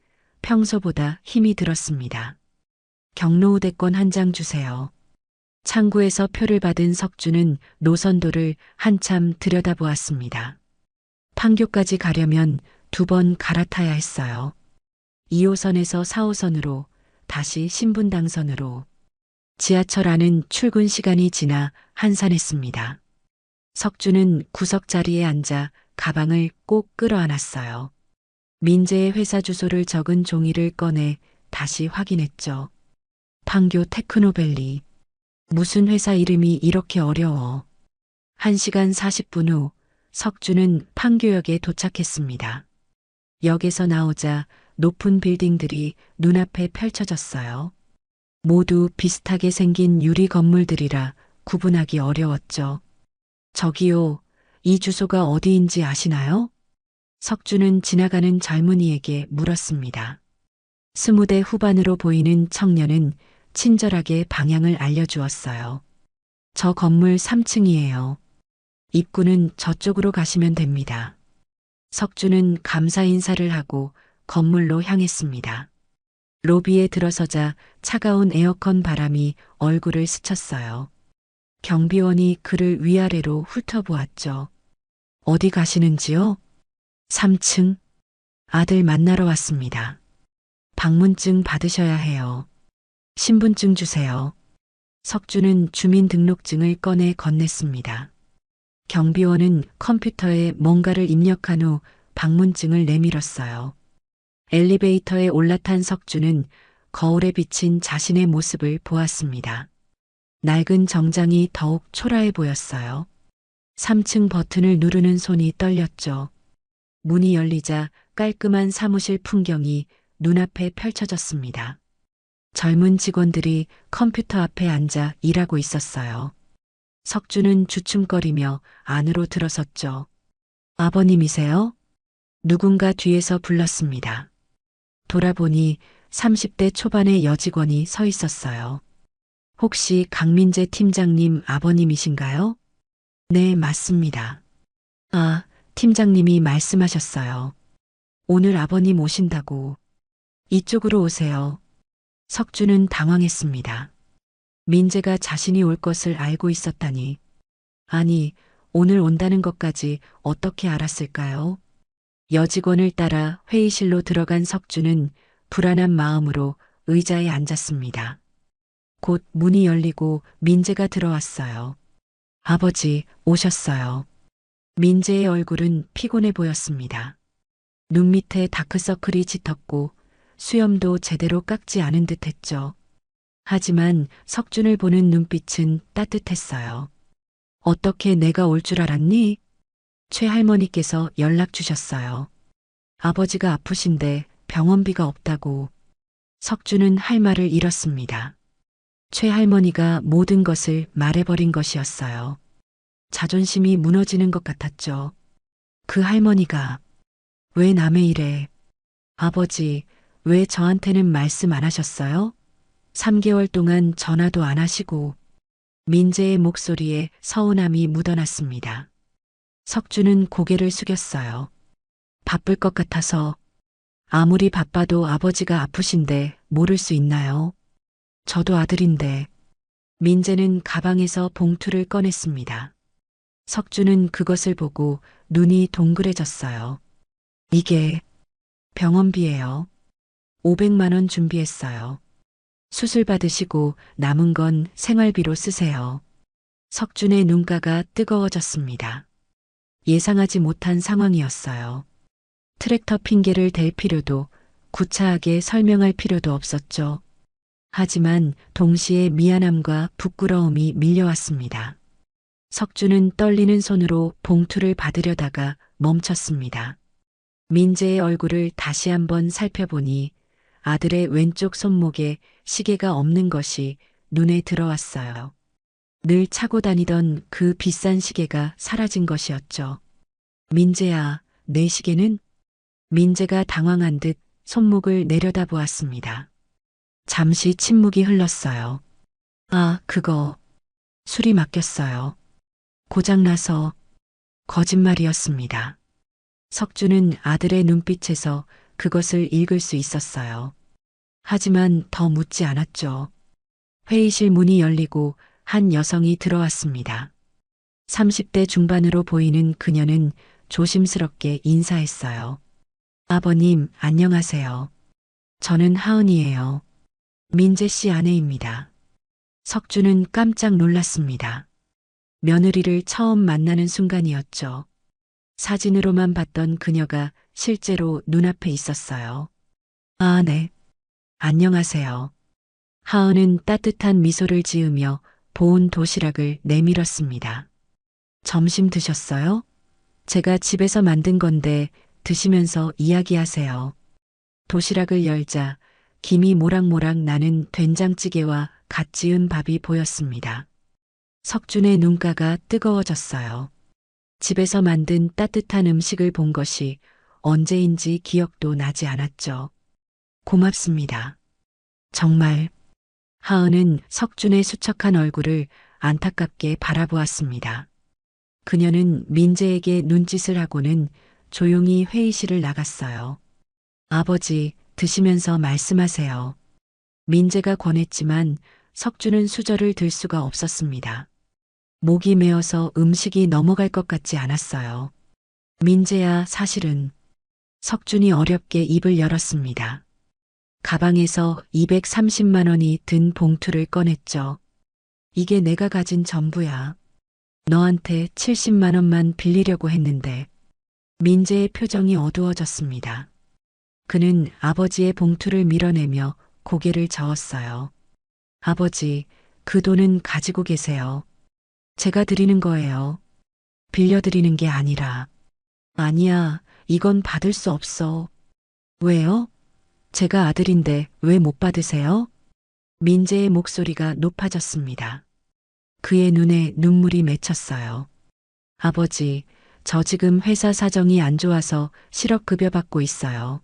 B: 평소보다 힘이 들었습니다. 경로우대권 한 장 주세요. 창구에서 표를 받은 석준은 노선도를 한참 들여다보았습니다. 판교까지 가려면 2번 갈아타야 했어요. 2호선에서 4호선으로 다시 신분당선으로. 지하철 안은 출근 시간이 지나 한산했습니다. 석준은 구석 자리에 앉아 가방을 꼭 끌어안았어요. 민재의 회사 주소를 적은 종이를 꺼내 다시 확인했죠. 판교 테크노밸리. 무슨 회사 이름이 이렇게 어려워. 1시간 40분 후 석준은 판교역에 도착했습니다. 역에서 나오자 높은 빌딩들이 눈앞에 펼쳐졌어요. 모두 비슷하게 생긴 유리 건물들이라 구분하기 어려웠죠. 저기요, 이 주소가 어디인지 아시나요? 석주는 지나가는 젊은이에게 물었습니다. 20대 후반으로 보이는 청년은 친절하게 방향을 알려주었어요. 저 건물 3층이에요. 입구는 저쪽으로 가시면 됩니다. 석주는 감사 인사를 하고 건물로 향했습니다. 로비에 들어서자 차가운 에어컨 바람이 얼굴을 스쳤어요. 경비원이 그를 위아래로 훑어보았죠. 어디 가시는지요? 3층. 아들 만나러 왔습니다. 방문증 받으셔야 해요. 신분증 주세요. 석주는 주민등록증을 꺼내 건넸습니다. 경비원은 컴퓨터에 뭔가를 입력한 후 방문증을 내밀었어요. 엘리베이터에 올라탄 석주는 거울에 비친 자신의 모습을 보았습니다. 낡은 정장이 더욱 초라해 보였어요. 3층 버튼을 누르는 손이 떨렸죠. 문이 열리자 깔끔한 사무실 풍경이 눈앞에 펼쳐졌습니다. 젊은 직원들이 컴퓨터 앞에 앉아 일하고 있었어요. 석주는 주춤거리며 안으로 들어섰죠. 아버님이세요? 누군가 뒤에서 불렀습니다. 돌아보니 30대 초반의 여직원이 서 있었어요. 혹시 강민재 팀장님 아버님이신가요? 네, 맞습니다. 아, 팀장님이 말씀하셨어요. 오늘 아버님 오신다고. 이쪽으로 오세요. 석주는 당황했습니다. 민재가 자신이 올 것을 알고 있었다니. 아니, 오늘 온다는 것까지 어떻게 알았을까요? 여직원을 따라 회의실로 들어간 석주는 불안한 마음으로 의자에 앉았습니다. 곧 문이 열리고 민재가 들어왔어요. 아버지, 오셨어요. 민재의 얼굴은 피곤해 보였습니다. 눈 밑에 다크서클이 짙었고 수염도 제대로 깎지 않은 듯 했죠. 하지만 석준을 보는 눈빛은 따뜻했어요. 어떻게 내가 올 줄 알았니? 최할머니께서 연락 주셨어요. 아버지가 아프신데 병원비가 없다고. 석준은 할 말을 잃었습니다. 최할머니가 모든 것을 말해버린 것이었어요. 자존심이 무너지는 것 같았죠. 그 할머니가 왜 남의 일에 아버지 왜 저한테는 말씀 안 하셨어요? 3개월 동안 전화도 안 하시고 민재의 목소리에 서운함이 묻어났습니다. 석주는 고개를 숙였어요. 바쁠 것 같아서. 아무리 바빠도 아버지가 아프신데 모를 수 있나요? 저도 아들인데. 민재는 가방에서 봉투를 꺼냈습니다. 석주는 그것을 보고 눈이 동그래졌어요. 이게 병원비예요. 500만 원 준비했어요. 수술 받으시고 남은 건 생활비로 쓰세요. 석준의 눈가가 뜨거워졌습니다. 예상하지 못한 상황이었어요. 트랙터 핑계를 댈 필요도 구차하게 설명할 필요도 없었죠. 하지만 동시에 미안함과 부끄러움이 밀려왔습니다. 석준은 떨리는 손으로 봉투를 받으려다가 멈췄습니다. 민재의 얼굴을 다시 한번 살펴보니 아들의 왼쪽 손목에 시계가 없는 것이 눈에 들어왔어요. 늘 차고 다니던 그 비싼 시계가 사라진 것이었죠. 민재야, 내 시계는? 민재가 당황한 듯 손목을 내려다보았습니다. 잠시 침묵이 흘렀어요. 아, 그거. 술이 맡겼어요. 고장나서. 거짓말이었습니다. 석주는 아들의 눈빛에서 그것을 읽을 수 있었어요. 하지만 더 묻지 않았죠. 회의실 문이 열리고 한 여성이 들어왔습니다. 30대 중반으로 보이는 그녀는 조심스럽게 인사했어요. 아버님, 안녕하세요. 저는 하은이에요. 민재 씨 아내입니다. 석주는 깜짝 놀랐습니다. 며느리를 처음 만나는 순간이었죠. 사진으로만 봤던 그녀가 실제로 눈앞에 있었어요. 아, 네. 안녕하세요. 하은은 따뜻한 미소를 지으며 보온 도시락을 내밀었습니다. 점심 드셨어요? 제가 집에서 만든 건데 드시면서 이야기하세요. 도시락을 열자 김이 모락모락 나는 된장찌개와 갓 지은 밥이 보였습니다. 석준의 눈가가 뜨거워졌어요. 집에서 만든 따뜻한 음식을 본 것이 언제인지 기억도 나지 않았죠. 고맙습니다. 정말. 하은은 석준의 수척한 얼굴을 안타깝게 바라보았습니다. 그녀는 민재에게 눈짓을 하고는 조용히 회의실을 나갔어요. 아버지, 드시면서 말씀하세요. 민재가 권했지만 석준은 수저를 들 수가 없었습니다. 목이 메어서 음식이 넘어갈 것 같지 않았어요. 민재야, 사실은. 석준이 어렵게 입을 열었습니다. 가방에서 230만 원이 든 봉투를 꺼냈죠. 이게 내가 가진 전부야. 너한테 70만 원만 빌리려고 했는데. 민재의 표정이 어두워졌습니다. 그는 아버지의 봉투를 밀어내며 고개를 저었어요. 아버지, 그 돈은 가지고 계세요. 제가 드리는 거예요. 빌려드리는 게 아니라. 아니야, 이건 받을 수 없어. 왜요? 제가 아들인데 왜 못 받으세요? 민재의 목소리가 높아졌습니다. 그의 눈에 눈물이 맺혔어요. 아버지, 저 지금 회사 사정이 안 좋아서 실업급여 받고 있어요.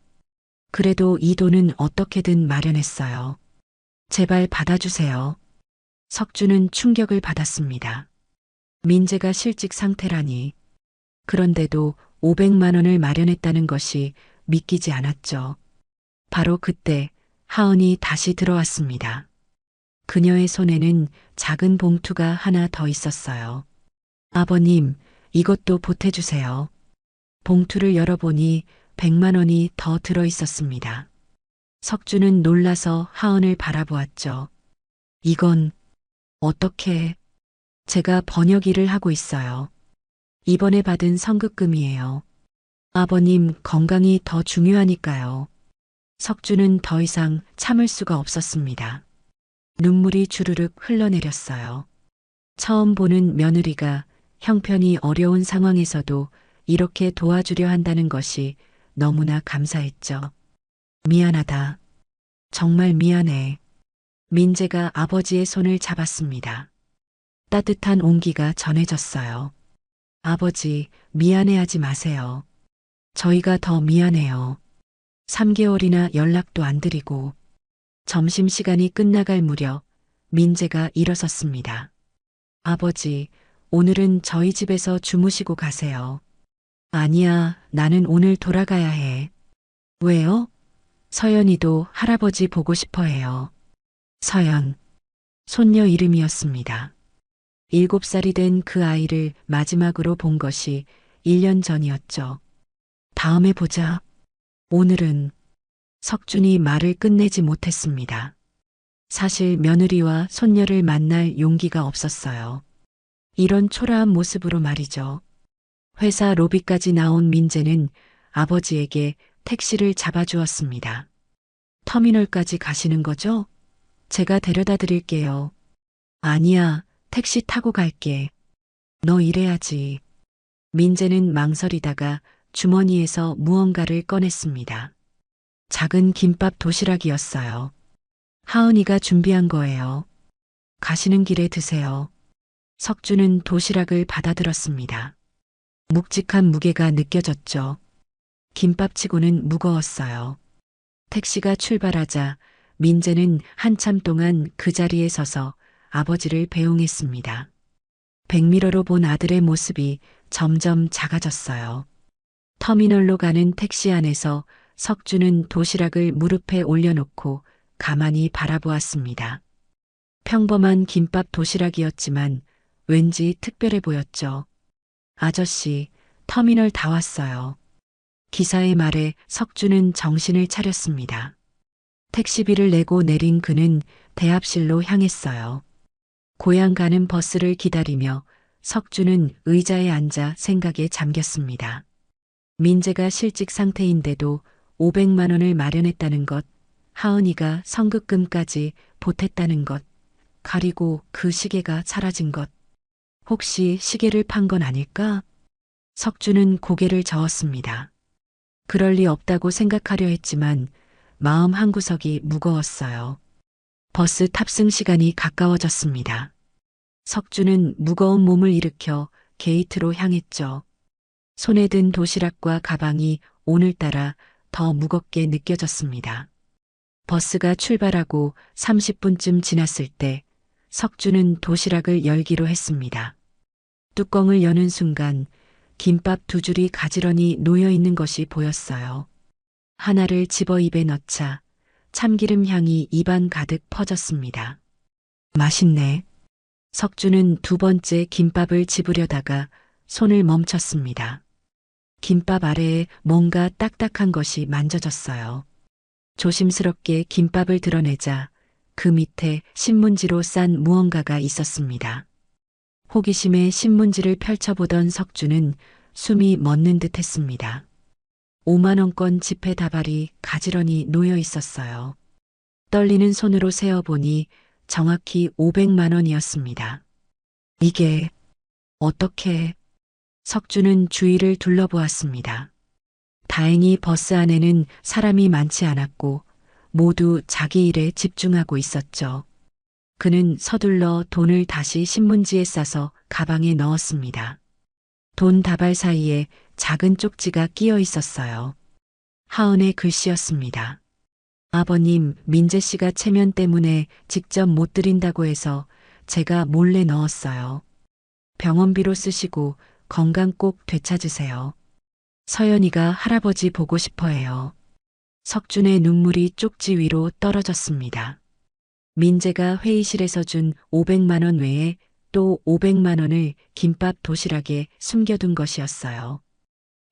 B: 그래도 이 돈은 어떻게든 마련했어요. 제발 받아주세요. 석준은 충격을 받았습니다. 민재가 실직 상태라니. 그런데도 500만 원을 마련했다는 것이 믿기지 않았죠. 바로 그때 하은이 다시 들어왔습니다. 그녀의 손에는 작은 봉투가 하나 더 있었어요. 아버님, 이것도 보태주세요. 봉투를 열어보니 100만 원이 더 들어 있었습니다. 석주는 놀라서 하은을 바라보았죠. 이건 어떻게? 제가 번역 일을 하고 있어요. 이번에 받은 성급금이에요. 아버님 건강이 더 중요하니까요. 석주는 더 이상 참을 수가 없었습니다. 눈물이 주르륵 흘러내렸어요. 처음 보는 며느리가 형편이 어려운 상황에서도 이렇게 도와주려 한다는 것이 너무나 감사했죠. 미안하다. 정말 미안해. 민재가 아버지의 손을 잡았습니다. 따뜻한 온기가 전해졌어요. 아버지, 미안해하지 마세요. 저희가 더 미안해요. 3개월이나 연락도 안 드리고. 점심시간이 끝나갈 무렵 민재가 일어섰습니다. 아버지, 오늘은 저희 집에서 주무시고 가세요. 아니야, 나는 오늘 돌아가야 해. 왜요? 서연이도 할아버지 보고 싶어 해요. 서연. 손녀 이름이었습니다. 7살이 된 그 아이를 마지막으로 본 것이 1년 전이었죠. 다음에 보자. 오늘은 석준이 말을 끝내지 못했습니다. 사실 며느리와 손녀를 만날 용기가 없었어요. 이런 초라한 모습으로 말이죠. 회사 로비까지 나온 민재는 아버지에게 택시를 잡아주었습니다. 터미널까지 가시는 거죠? 제가 데려다 드릴게요. 아니야, 택시 타고 갈게. 너 이래야지. 민재는 망설이다가 주머니에서 무언가를 꺼냈습니다. 작은 김밥 도시락이었어요. 하은이가 준비한 거예요. 가시는 길에 드세요. 석주는 도시락을 받아들었습니다. 묵직한 무게가 느껴졌죠. 김밥치고는 무거웠어요. 택시가 출발하자 민재는 한참 동안 그 자리에 서서 아버지를 배웅했습니다. 백미러로 본 아들의 모습이 점점 작아졌어요. 터미널로 가는 택시 안에서 석주는 도시락을 무릎에 올려놓고 가만히 바라보았습니다. 평범한 김밥 도시락이었지만 왠지 특별해 보였죠. 아저씨, 터미널 다 왔어요. 기사의 말에 석주는 정신을 차렸습니다. 택시비를 내고 내린 그는 대합실로 향했어요. 고향 가는 버스를 기다리며 석주는 의자에 앉아 생각에 잠겼습니다. 민재가 실직 상태인데도 500만 원을 마련했다는 것, 하은이가 성급금까지 보탰다는 것, 그리고 그 시계가 사라진 것. 혹시 시계를 판 건 아닐까? 석주는 고개를 저었습니다. 그럴 리 없다고 생각하려 했지만 마음 한구석이 무거웠어요. 버스 탑승 시간이 가까워졌습니다. 석주는 무거운 몸을 일으켜 게이트로 향했죠. 손에 든 도시락과 가방이 오늘따라 더 무겁게 느껴졌습니다. 버스가 출발하고 30분쯤 지났을 때 석주는 도시락을 열기로 했습니다. 뚜껑을 여는 순간 김밥 두 줄이 가지런히 놓여 있는 것이 보였어요. 하나를 집어 입에 넣자 참기름 향이 입안 가득 퍼졌습니다. 맛있네. 석주는 두 번째 김밥을 집으려다가 손을 멈췄습니다. 김밥 아래에 뭔가 딱딱한 것이 만져졌어요. 조심스럽게 김밥을 드러내자 그 밑에 신문지로 싼 무언가가 있었습니다. 호기심에 신문지를 펼쳐보던 석주는 숨이 멎는 듯 했습니다. 5만 원권 지폐 다발이 가지런히 놓여 있었어요. 떨리는 손으로 세어보니 정확히 500만 원이었습니다. 이게 어떻게? 석주는 주위를 둘러보았습니다. 다행히 버스 안에는 사람이 많지 않았고 모두 자기 일에 집중하고 있었죠. 그는 서둘러 돈을 다시 신문지에 싸서 가방에 넣었습니다. 돈 다발 사이에 작은 쪽지가 끼어 있었어요. 하은의 글씨였습니다. 아버님, 민재 씨가 체면 때문에 직접 못 드린다고 해서 제가 몰래 넣었어요. 병원비로 쓰시고 건강 꼭 되찾으세요. 서연이가 할아버지 보고 싶어 해요. 석준의 눈물이 쪽지 위로 떨어졌습니다. 민재가 회의실에서 준 500만 원 외에 또 500만 원을 김밥 도시락에 숨겨둔 것이었어요.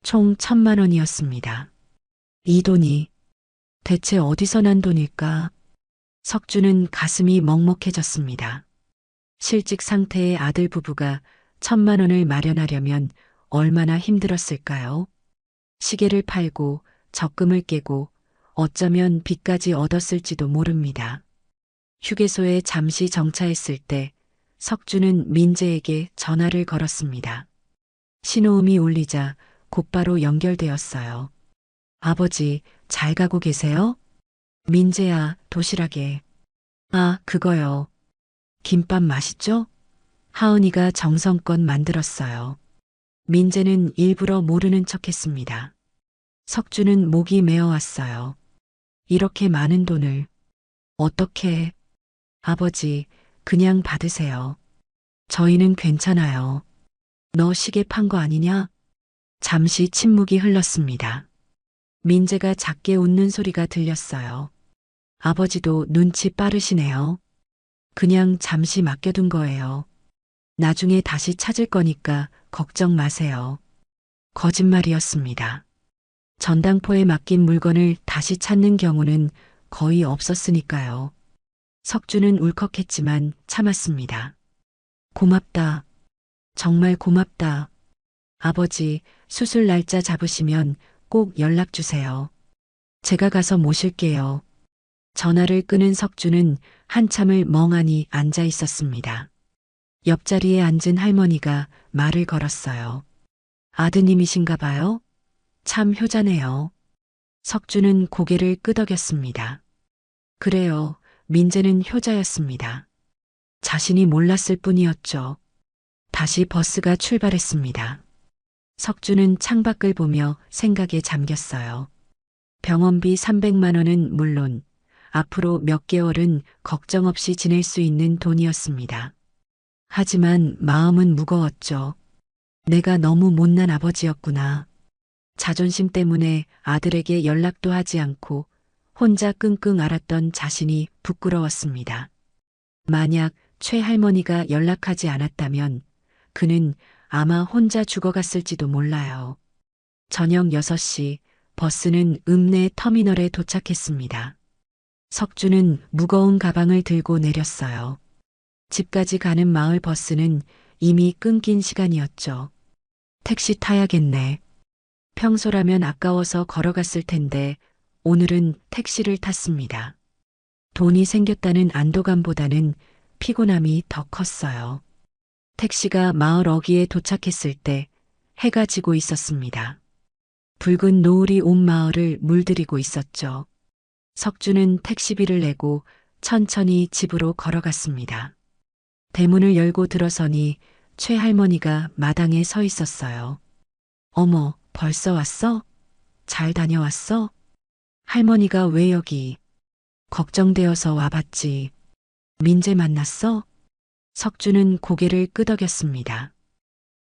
B: 총 1000만 원이었습니다. 이 돈이 대체 어디서 난 돈일까? 석준은 가슴이 먹먹해졌습니다. 실직 상태의 아들 부부가 1000만 원을 마련하려면 얼마나 힘들었을까요? 시계를 팔고 적금을 깨고 어쩌면 빚까지 얻었을지도 모릅니다. 휴게소에 잠시 정차했을 때 석주는 민재에게 전화를 걸었습니다. 신호음이 울리자 곧바로 연결되었어요. 아버지, 잘 가고 계세요? 민재야, 도시락에. 아, 그거요. 김밥 맛있죠? 하은이가 정성껏 만들었어요. 민재는 일부러 모르는 척했습니다. 석주는 목이 메어왔어요. 이렇게 많은 돈을 어떻게? 아버지, 그냥 받으세요. 저희는 괜찮아요. 너 시계 판 거 아니냐? 잠시 침묵이 흘렀습니다. 민재가 작게 웃는 소리가 들렸어요. 아버지도 눈치 빠르시네요. 그냥 잠시 맡겨둔 거예요. 나중에 다시 찾을 거니까 걱정 마세요. 거짓말이었습니다. 전당포에 맡긴 물건을 다시 찾는 경우는 거의 없었으니까요. 석주는 울컥했지만 참았습니다. 고맙다. 정말 고맙다. 아버지, 수술 날짜 잡으시면 꼭 연락 주세요. 제가 가서 모실게요. 전화를 끊은 석주는 한참을 멍하니 앉아 있었습니다. 옆자리에 앉은 할머니가 말을 걸었어요. 아드님이신가 봐요? 참 효자네요. 석주는 고개를 끄덕였습니다. 그래요. 민재는 효자였습니다. 자신이 몰랐을 뿐이었죠. 다시 버스가 출발했습니다. 석주는 창밖을 보며 생각에 잠겼어요. 병원비 300만 원은 물론 앞으로 몇 개월은 걱정 없이 지낼 수 있는 돈이었습니다. 하지만 마음은 무거웠죠. 내가 너무 못난 아버지였구나. 자존심 때문에 아들에게 연락도 하지 않고 혼자 끙끙 앓았던 자신이 부끄러웠습니다. 만약 최 할머니가 연락하지 않았다면 그는 아마 혼자 죽어갔을지도 몰라요. 저녁 6시 버스는 읍내 터미널에 도착했습니다. 석주는 무거운 가방을 들고 내렸어요. 집까지 가는 마을 버스는 이미 끊긴 시간이었죠. 택시 타야겠네. 평소라면 아까워서 걸어갔을 텐데 오늘은 택시를 탔습니다. 돈이 생겼다는 안도감보다는 피곤함이 더 컸어요. 택시가 마을 어귀에 도착했을 때 해가 지고 있었습니다. 붉은 노을이 온 마을을 물들이고 있었죠. 석주는 택시비를 내고 천천히 집으로 걸어갔습니다. 대문을 열고 들어서니 최할머니가 마당에 서 있었어요. 어머, 벌써 왔어? 잘 다녀왔어? 할머니가 왜 여기? 걱정되어서 와봤지. 민재 만났어? 석주는 고개를 끄덕였습니다.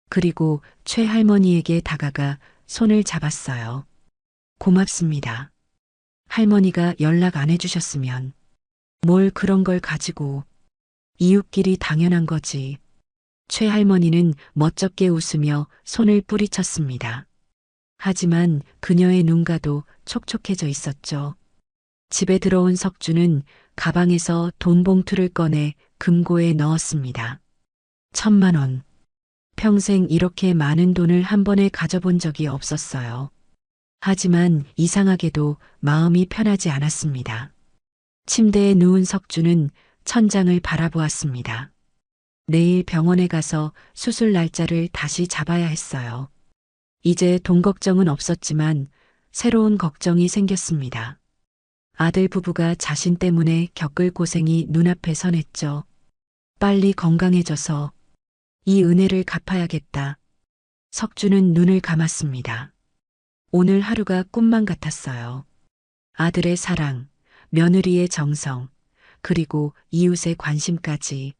B: 그리고 최할머니에게 다가가 손을 잡았어요. 고맙습니다. 할머니가 연락 안 해주셨으면 뭘 그런 걸 가지고 이웃끼리 당연한 거지. 최할머니는 멋쩍게 웃으며 손을 뿌리쳤습니다. 하지만 그녀의 눈가도 촉촉해져 있었죠. 집에 들어온 석주는 가방에서 돈 봉투를 꺼내 금고에 넣었습니다. 1,000만 원. 평생 이렇게 많은 돈을 한 번에 가져본 적이 없었어요. 하지만 이상하게도 마음이 편하지 않았습니다. 침대에 누운 석주는 천장을 바라보았습니다. 내일 병원에 가서 수술 날짜를 다시 잡아야 했어요. 이제 돈 걱정은 없었지만 새로운 걱정이 생겼습니다. 아들 부부가 자신 때문에 겪을 고생이 눈앞에 선했죠. 빨리 건강해져서 이 은혜를 갚아야겠다. 석주는 눈을 감았습니다. 오늘 하루가 꿈만 같았어요. 아들의 사랑, 며느리의 정성, 그리고 이웃의 관심까지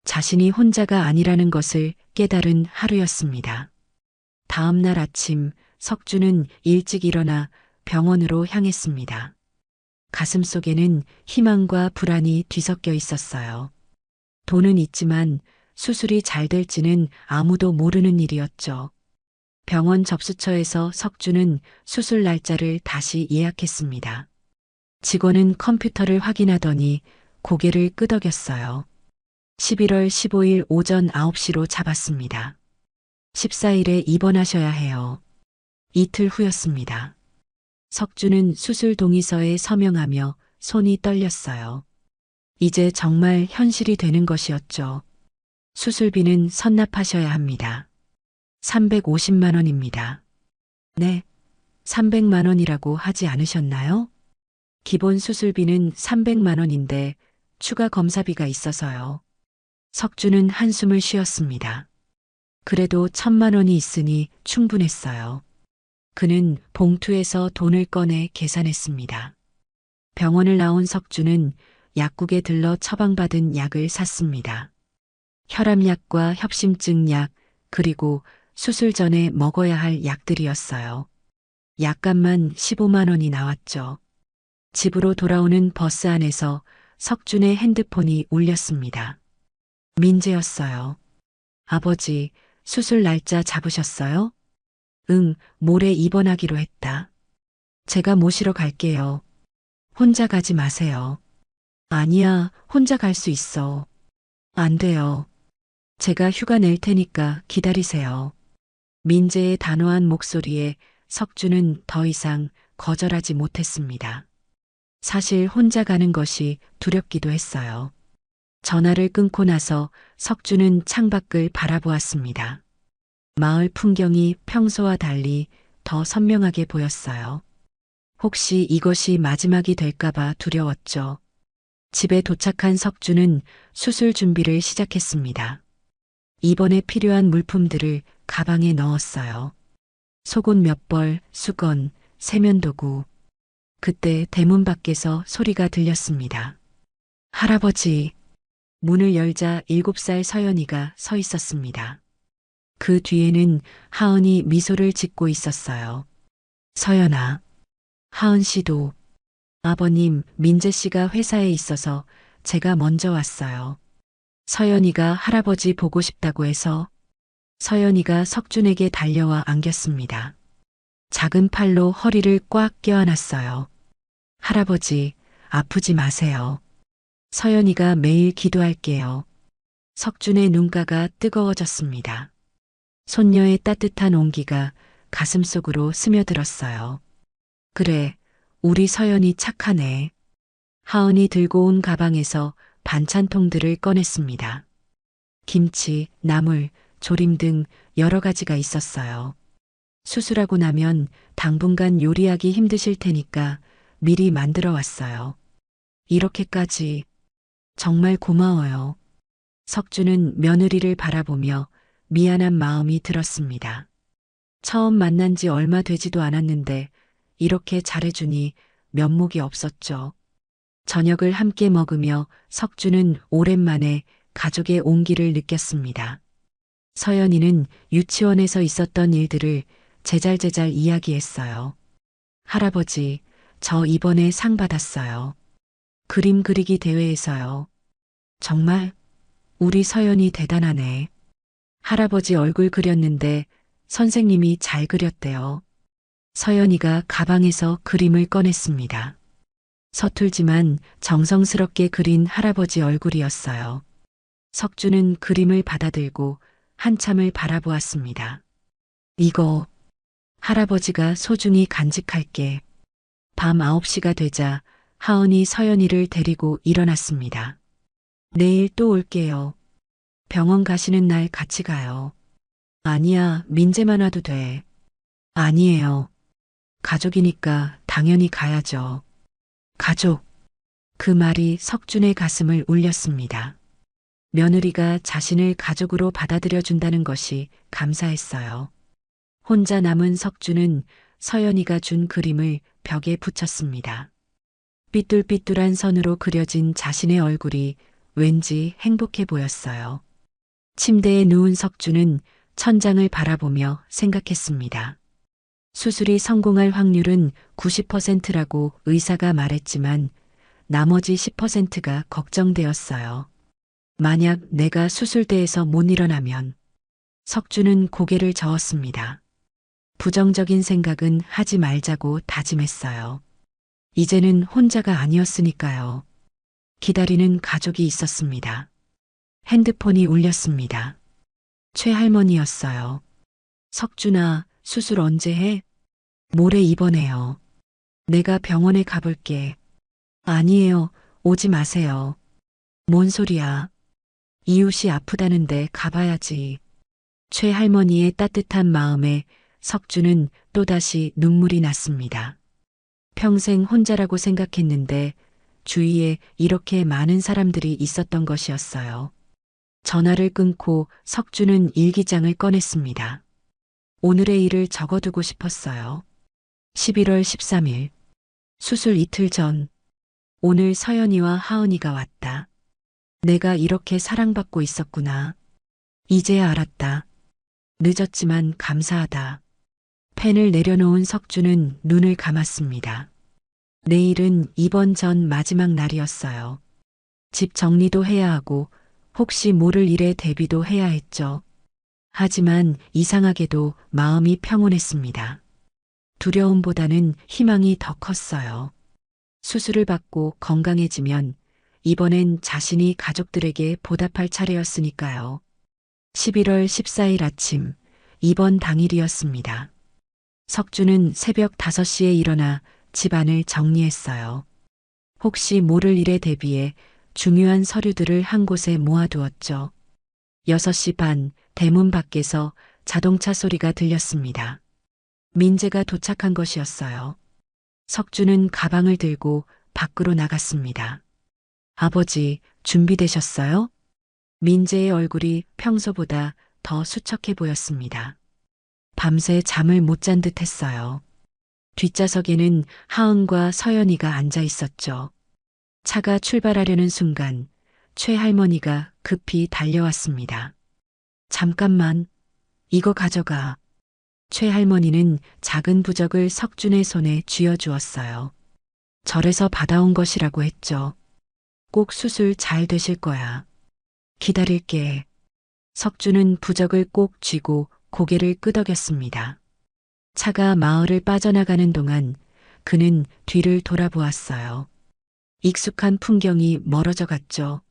B: 자신이 혼자가 아니라는 것을 깨달은 하루였습니다. 다음 날 아침 석주는 일찍 일어나 병원으로 향했습니다. 가슴속에는 희망과 불안이 뒤섞여 있었어요. 돈은 있지만 수술이 잘 될지는 아무도 모르는 일이었죠. 병원 접수처에서 석주는 수술 날짜를 다시 예약했습니다. 직원은 컴퓨터를 확인하더니 고개를 끄덕였어요. 11월 15일 오전 9시로 잡았습니다. 14일에 입원하셔야 해요. 이틀 후였습니다. 석주는 수술 동의서에 서명하며 손이 떨렸어요. 이제 정말 현실이 되는 것이었죠. 수술비는 선납하셔야 합니다. 350만 원입니다. 네, 300만 원이라고 하지 않으셨나요? 기본 수술비는 300만 원인데 추가 검사비가 있어서요. 석주는 한숨을 쉬었습니다. 그래도 1,000만 원이 있으니 충분했어요. 그는 봉투에서 돈을 꺼내 계산했습니다. 병원을 나온 석주는 약국에 들러 처방받은 약을 샀습니다. 혈압약과 협심증 약, 그리고 수술 전에 먹어야 할 약들이었어요. 약값만 15만 원이 나왔죠. 집으로 돌아오는 버스 안에서 석준의 핸드폰이 울렸습니다. 민재였어요. 아버지, 수술 날짜 잡으셨어요? 응, 모레 입원하기로 했다. 제가 모시러 갈게요. 혼자 가지 마세요. 아니야, 혼자 갈 수 있어. 안 돼요. 제가 휴가 낼 테니까 기다리세요. 민재의 단호한 목소리에 석주는 더 이상 거절하지 못했습니다. 사실 혼자 가는 것이 두렵기도 했어요. 전화를 끊고 나서 석주는 창밖을 바라보았습니다. 마을 풍경이 평소와 달리 더 선명하게 보였어요. 혹시 이것이 마지막이 될까봐 두려웠죠. 집에 도착한 석주는 수술 준비를 시작했습니다. 입원에 필요한 물품들을 가방에 넣었어요. 속옷 몇 벌, 수건, 세면도구. 그때 대문 밖에서 소리가 들렸습니다. 할아버지. 문을 열자 7살 서연이가 서 있었습니다. 그 뒤에는 하은이 미소를 짓고 있었어요. 서연아. 하은 씨도. 아버님, 민재 씨가 회사에 있어서 제가 먼저 왔어요. 서연이가 할아버지 보고 싶다고 해서. 서연이가 석준에게 달려와 안겼습니다. 작은 팔로 허리를 꽉 껴안았어요. 할아버지, 아프지 마세요. 서연이가 매일 기도할게요. 석준의 눈가가 뜨거워졌습니다. 손녀의 따뜻한 온기가 가슴속으로 스며들었어요. 그래, 우리 서연이 착하네. 하은이 들고 온 가방에서 반찬통들을 꺼냈습니다. 김치, 나물, 조림 등 여러 가지가 있었어요. 수술하고 나면 당분간 요리하기 힘드실 테니까 미리 만들어 왔어요. 이렇게까지 정말 고마워요. 석주는 며느리를 바라보며 미안한 마음이 들었습니다. 처음 만난 지 얼마 되지도 않았는데 이렇게 잘해주니 면목이 없었죠. 저녁을 함께 먹으며 석주는 오랜만에 가족의 온기를 느꼈습니다. 서연이는 유치원에서 있었던 일들을 제잘제잘 이야기했어요. 할아버지, 저 이번에 상 받았어요. 그림 그리기 대회에서요. 정말 우리 서연이 대단하네. 할아버지 얼굴 그렸는데 선생님이 잘 그렸대요. 서연이가 가방에서 그림을 꺼냈습니다. 서툴지만 정성스럽게 그린 할아버지 얼굴이었어요. 석주는 그림을 받아들고 한참을 바라보았습니다. 이거 할아버지가 소중히 간직할게. 밤 9시가 되자 하은이 서연이를 데리고 일어났습니다. 내일 또 올게요. 병원 가시는 날 같이 가요. 아니야, 민재만 와도 돼. 아니에요. 가족이니까 당연히 가야죠. 가족. 그 말이 석준의 가슴을 울렸습니다. 며느리가 자신을 가족으로 받아들여준다는 것이 감사했어요. 혼자 남은 석준은 서연이가 준 그림을 벽에 붙였습니다. 삐뚤삐뚤한 선으로 그려진 자신의 얼굴이 왠지 행복해 보였어요. 침대에 누운 석준은 천장을 바라보며 생각했습니다. 수술이 성공할 확률은 90%라고 의사가 말했지만 나머지 10%가 걱정되었어요. 만약 내가 수술대에서 못 일어나면 석준은 고개를 저었습니다. 부정적인 생각은 하지 말자고 다짐했어요. 이제는 혼자가 아니었으니까요. 기다리는 가족이 있었습니다. 핸드폰이 울렸습니다. 최할머니였어요. 석준아, 수술 언제 해? 모레 입원해요. 내가 병원에 가볼게. 아니에요. 오지 마세요. 뭔 소리야. 이웃이 아프다는데 가봐야지. 최할머니의 따뜻한 마음에 석준은 또다시 눈물이 났습니다. 평생 혼자라고 생각했는데 주위에 이렇게 많은 사람들이 있었던 것이었어요. 전화를 끊고 석준은 일기장을 꺼냈습니다. 오늘의 일을 적어두고 싶었어요. 11월 13일. 수술 이틀 전. 오늘 서연이와 하은이가 왔다. 내가 이렇게 사랑받고 있었구나. 이제야 알았다. 늦었지만 감사하다. 펜을 내려놓은 석준은 눈을 감았습니다. 내일은 입원 전 마지막 날이었어요. 집 정리도 해야 하고 혹시 모를 일에 대비도 해야 했죠. 하지만 이상하게도 마음이 평온했습니다. 두려움보다는 희망이 더 컸어요. 수술을 받고 건강해지면 이번엔 자신이 가족들에게 보답할 차례였으니까요. 11월 14일 아침, 입원 당일이었습니다. 석준은 새벽 5시에 일어나 집안을 정리했어요. 혹시 모를 일에 대비해 중요한 서류들을 한 곳에 모아두었죠. 6시 반, 대문 밖에서 자동차 소리가 들렸습니다. 민재가 도착한 것이었어요. 석준은 가방을 들고 밖으로 나갔습니다. 아버지, 준비되셨어요? 민재의 얼굴이 평소보다 더 수척해 보였습니다. 밤새 잠을 못 잔 듯 했어요. 뒷좌석에는 하은과 서연이가 앉아 있었죠. 차가 출발하려는 순간 최할머니가 급히 달려왔습니다. 잠깐만, 이거 가져가. 최할머니는 작은 부적을 석준의 손에 쥐어주었어요. 절에서 받아온 것이라고 했죠. 꼭 수술 잘 되실 거야. 기다릴게. 석준은 부적을 꼭 쥐고 고개를 끄덕였습니다. 차가 마을을 빠져나가는 동안 그는 뒤를 돌아보았어요. 익숙한 풍경이 멀어져 갔죠.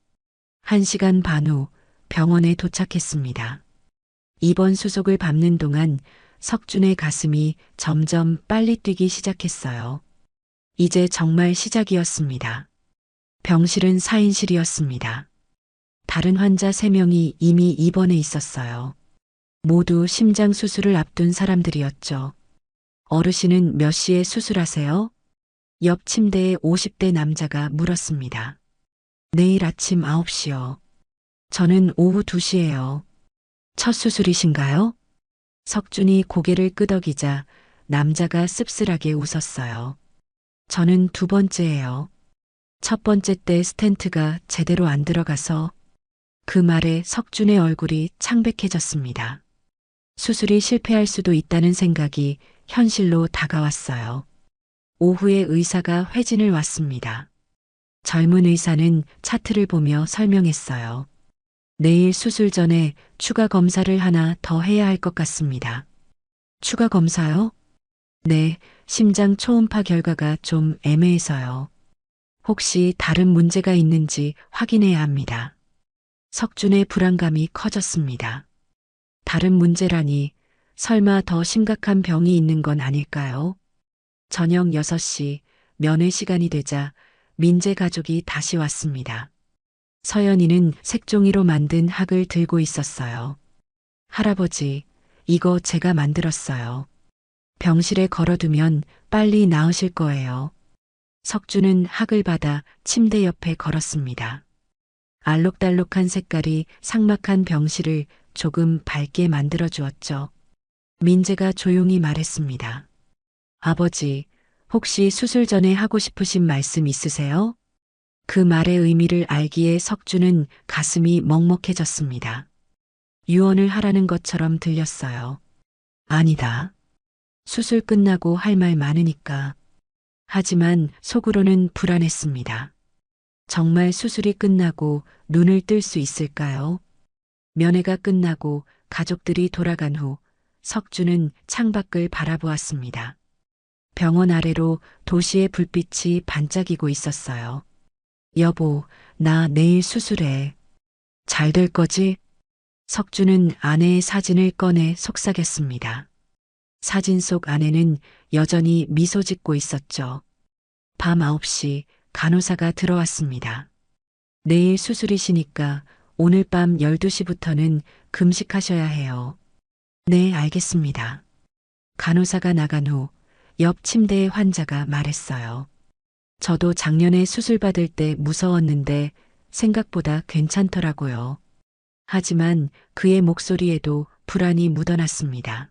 B: 1시간 반 후 병원에 도착했습니다. 입원 수속을 밟는 동안 석준의 가슴이 점점 빨리 뛰기 시작했어요. 이제 정말 시작이었습니다. 병실은 4인실이었습니다. 다른 환자 3명이 이미 입원해 있었어요. 모두 심장 수술을 앞둔 사람들이었죠. 어르신은 몇 시에 수술하세요? 옆 침대에 50대 남자가 물었습니다. 내일 아침 9시요. 저는 오후 2시예요. 첫 수술이신가요? 석준이 고개를 끄덕이자 남자가 씁쓸하게 웃었어요. 저는 두 번째예요. 첫 번째 때 스텐트가 제대로 안 들어가서. 그 말에 석준의 얼굴이 창백해졌습니다. 수술이 실패할 수도 있다는 생각이 현실로 다가왔어요. 오후에 의사가 회진을 왔습니다. 젊은 의사는 차트를 보며 설명했어요. 내일 수술 전에 추가 검사를 하나 더 해야 할 것 같습니다. 추가 검사요? 네, 심장 초음파 결과가 좀 애매해서요. 혹시 다른 문제가 있는지 확인해야 합니다. 석준의 불안감이 커졌습니다. 다른 문제라니 설마 더 심각한 병이 있는 건 아닐까요? 저녁 6시 면회 시간이 되자 민재 가족이 다시 왔습니다. 서연이는 색종이로 만든 학을 들고 있었어요. 할아버지, 이거 제가 만들었어요. 병실에 걸어두면 빨리 나으실 거예요. 석준은 학을 받아 침대 옆에 걸었습니다. 알록달록한 색깔이 삭막한 병실을 조금 밝게 만들어 주었죠. 민재가 조용히 말했습니다. 아버지, 혹시 수술 전에 하고 싶으신 말씀 있으세요? 그 말의 의미를 알기에 석준은 가슴이 먹먹해졌습니다. 유언을 하라는 것처럼 들렸어요. 아니다. 수술 끝나고 할 말 많으니까. 하지만 속으로는 불안했습니다. 정말 수술이 끝나고 눈을 뜰 수 있을까요? 면회가 끝나고 가족들이 돌아간 후 석준은 창밖을 바라보았습니다. 병원 아래로 도시의 불빛이 반짝이고 있었어요. 여보, 나 내일 수술해. 잘 될 거지? 석준은 아내의 사진을 꺼내 속삭였습니다. 사진 속 아내는 여전히 미소 짓고 있었죠. 밤 9시 간호사가 들어왔습니다. 내일 수술이시니까 오늘 밤 12시부터는 금식하셔야 해요. 네, 알겠습니다. 간호사가 나간 후 옆 침대의 환자가 말했어요. 저도 작년에 수술 받을 때 무서웠는데 생각보다 괜찮더라고요. 하지만 그의 목소리에도 불안이 묻어났습니다.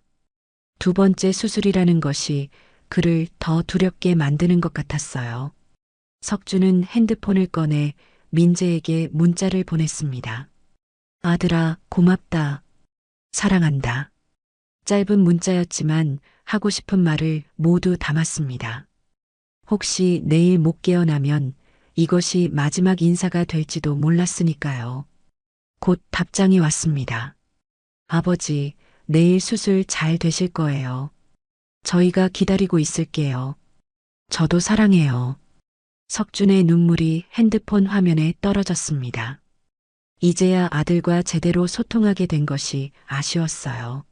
B: 두 번째 수술이라는 것이 그를 더 두렵게 만드는 것 같았어요. 석준은 핸드폰을 꺼내 민재에게 문자를 보냈습니다. 아들아, 고맙다. 사랑한다. 짧은 문자였지만 하고 싶은 말을 모두 담았습니다. 혹시 내일 못 깨어나면 이것이 마지막 인사가 될지도 몰랐으니까요. 곧 답장이 왔습니다. 아버지, 내일 수술 잘 되실 거예요. 저희가 기다리고 있을게요. 저도 사랑해요. 석준의 눈물이 핸드폰 화면에 떨어졌습니다. 이제야 아들과 제대로 소통하게 된 것이 아쉬웠어요.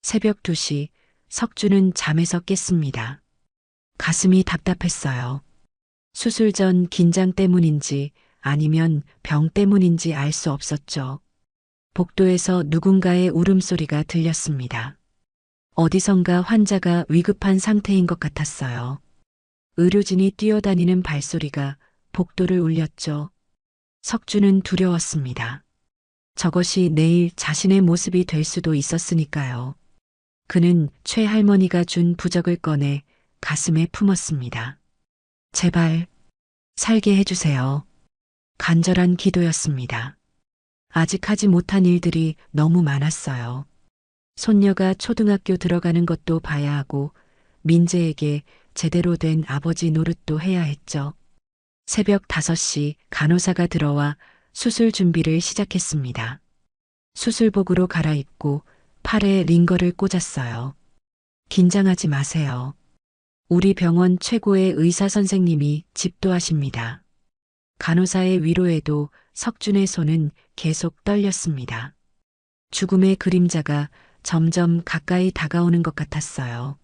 B: 새벽 2시 석준은 잠에서 깼습니다. 가슴이 답답했어요. 수술 전 긴장 때문인지 아니면 병 때문인지 알 수 없었죠. 복도에서 누군가의 울음소리가 들렸습니다. 어디선가 환자가 위급한 상태인 것 같았어요. 의료진이 뛰어다니는 발소리가 복도를 울렸죠. 석준은 두려웠습니다. 저것이 내일 자신의 모습이 될 수도 있었으니까요. 그는 최 할머니가 준 부적을 꺼내 가슴에 품었습니다. 제발 살게 해주세요. 간절한 기도였습니다. 아직 하지 못한 일들이 너무 많았어요. 손녀가 초등학교 들어가는 것도 봐야 하고 민재에게 제대로 된 아버지 노릇도 해야 했죠. 새벽 5시 간호사가 들어와 수술 준비를 시작했습니다. 수술복으로 갈아입고 팔에 링거를 꽂았어요. 긴장하지 마세요. 우리 병원 최고의 의사 선생님이 집도하십니다. 간호사의 위로에도 석준의 손은 계속 떨렸습니다. 죽음의 그림자가 점점 가까이 다가오는 것 같았어요.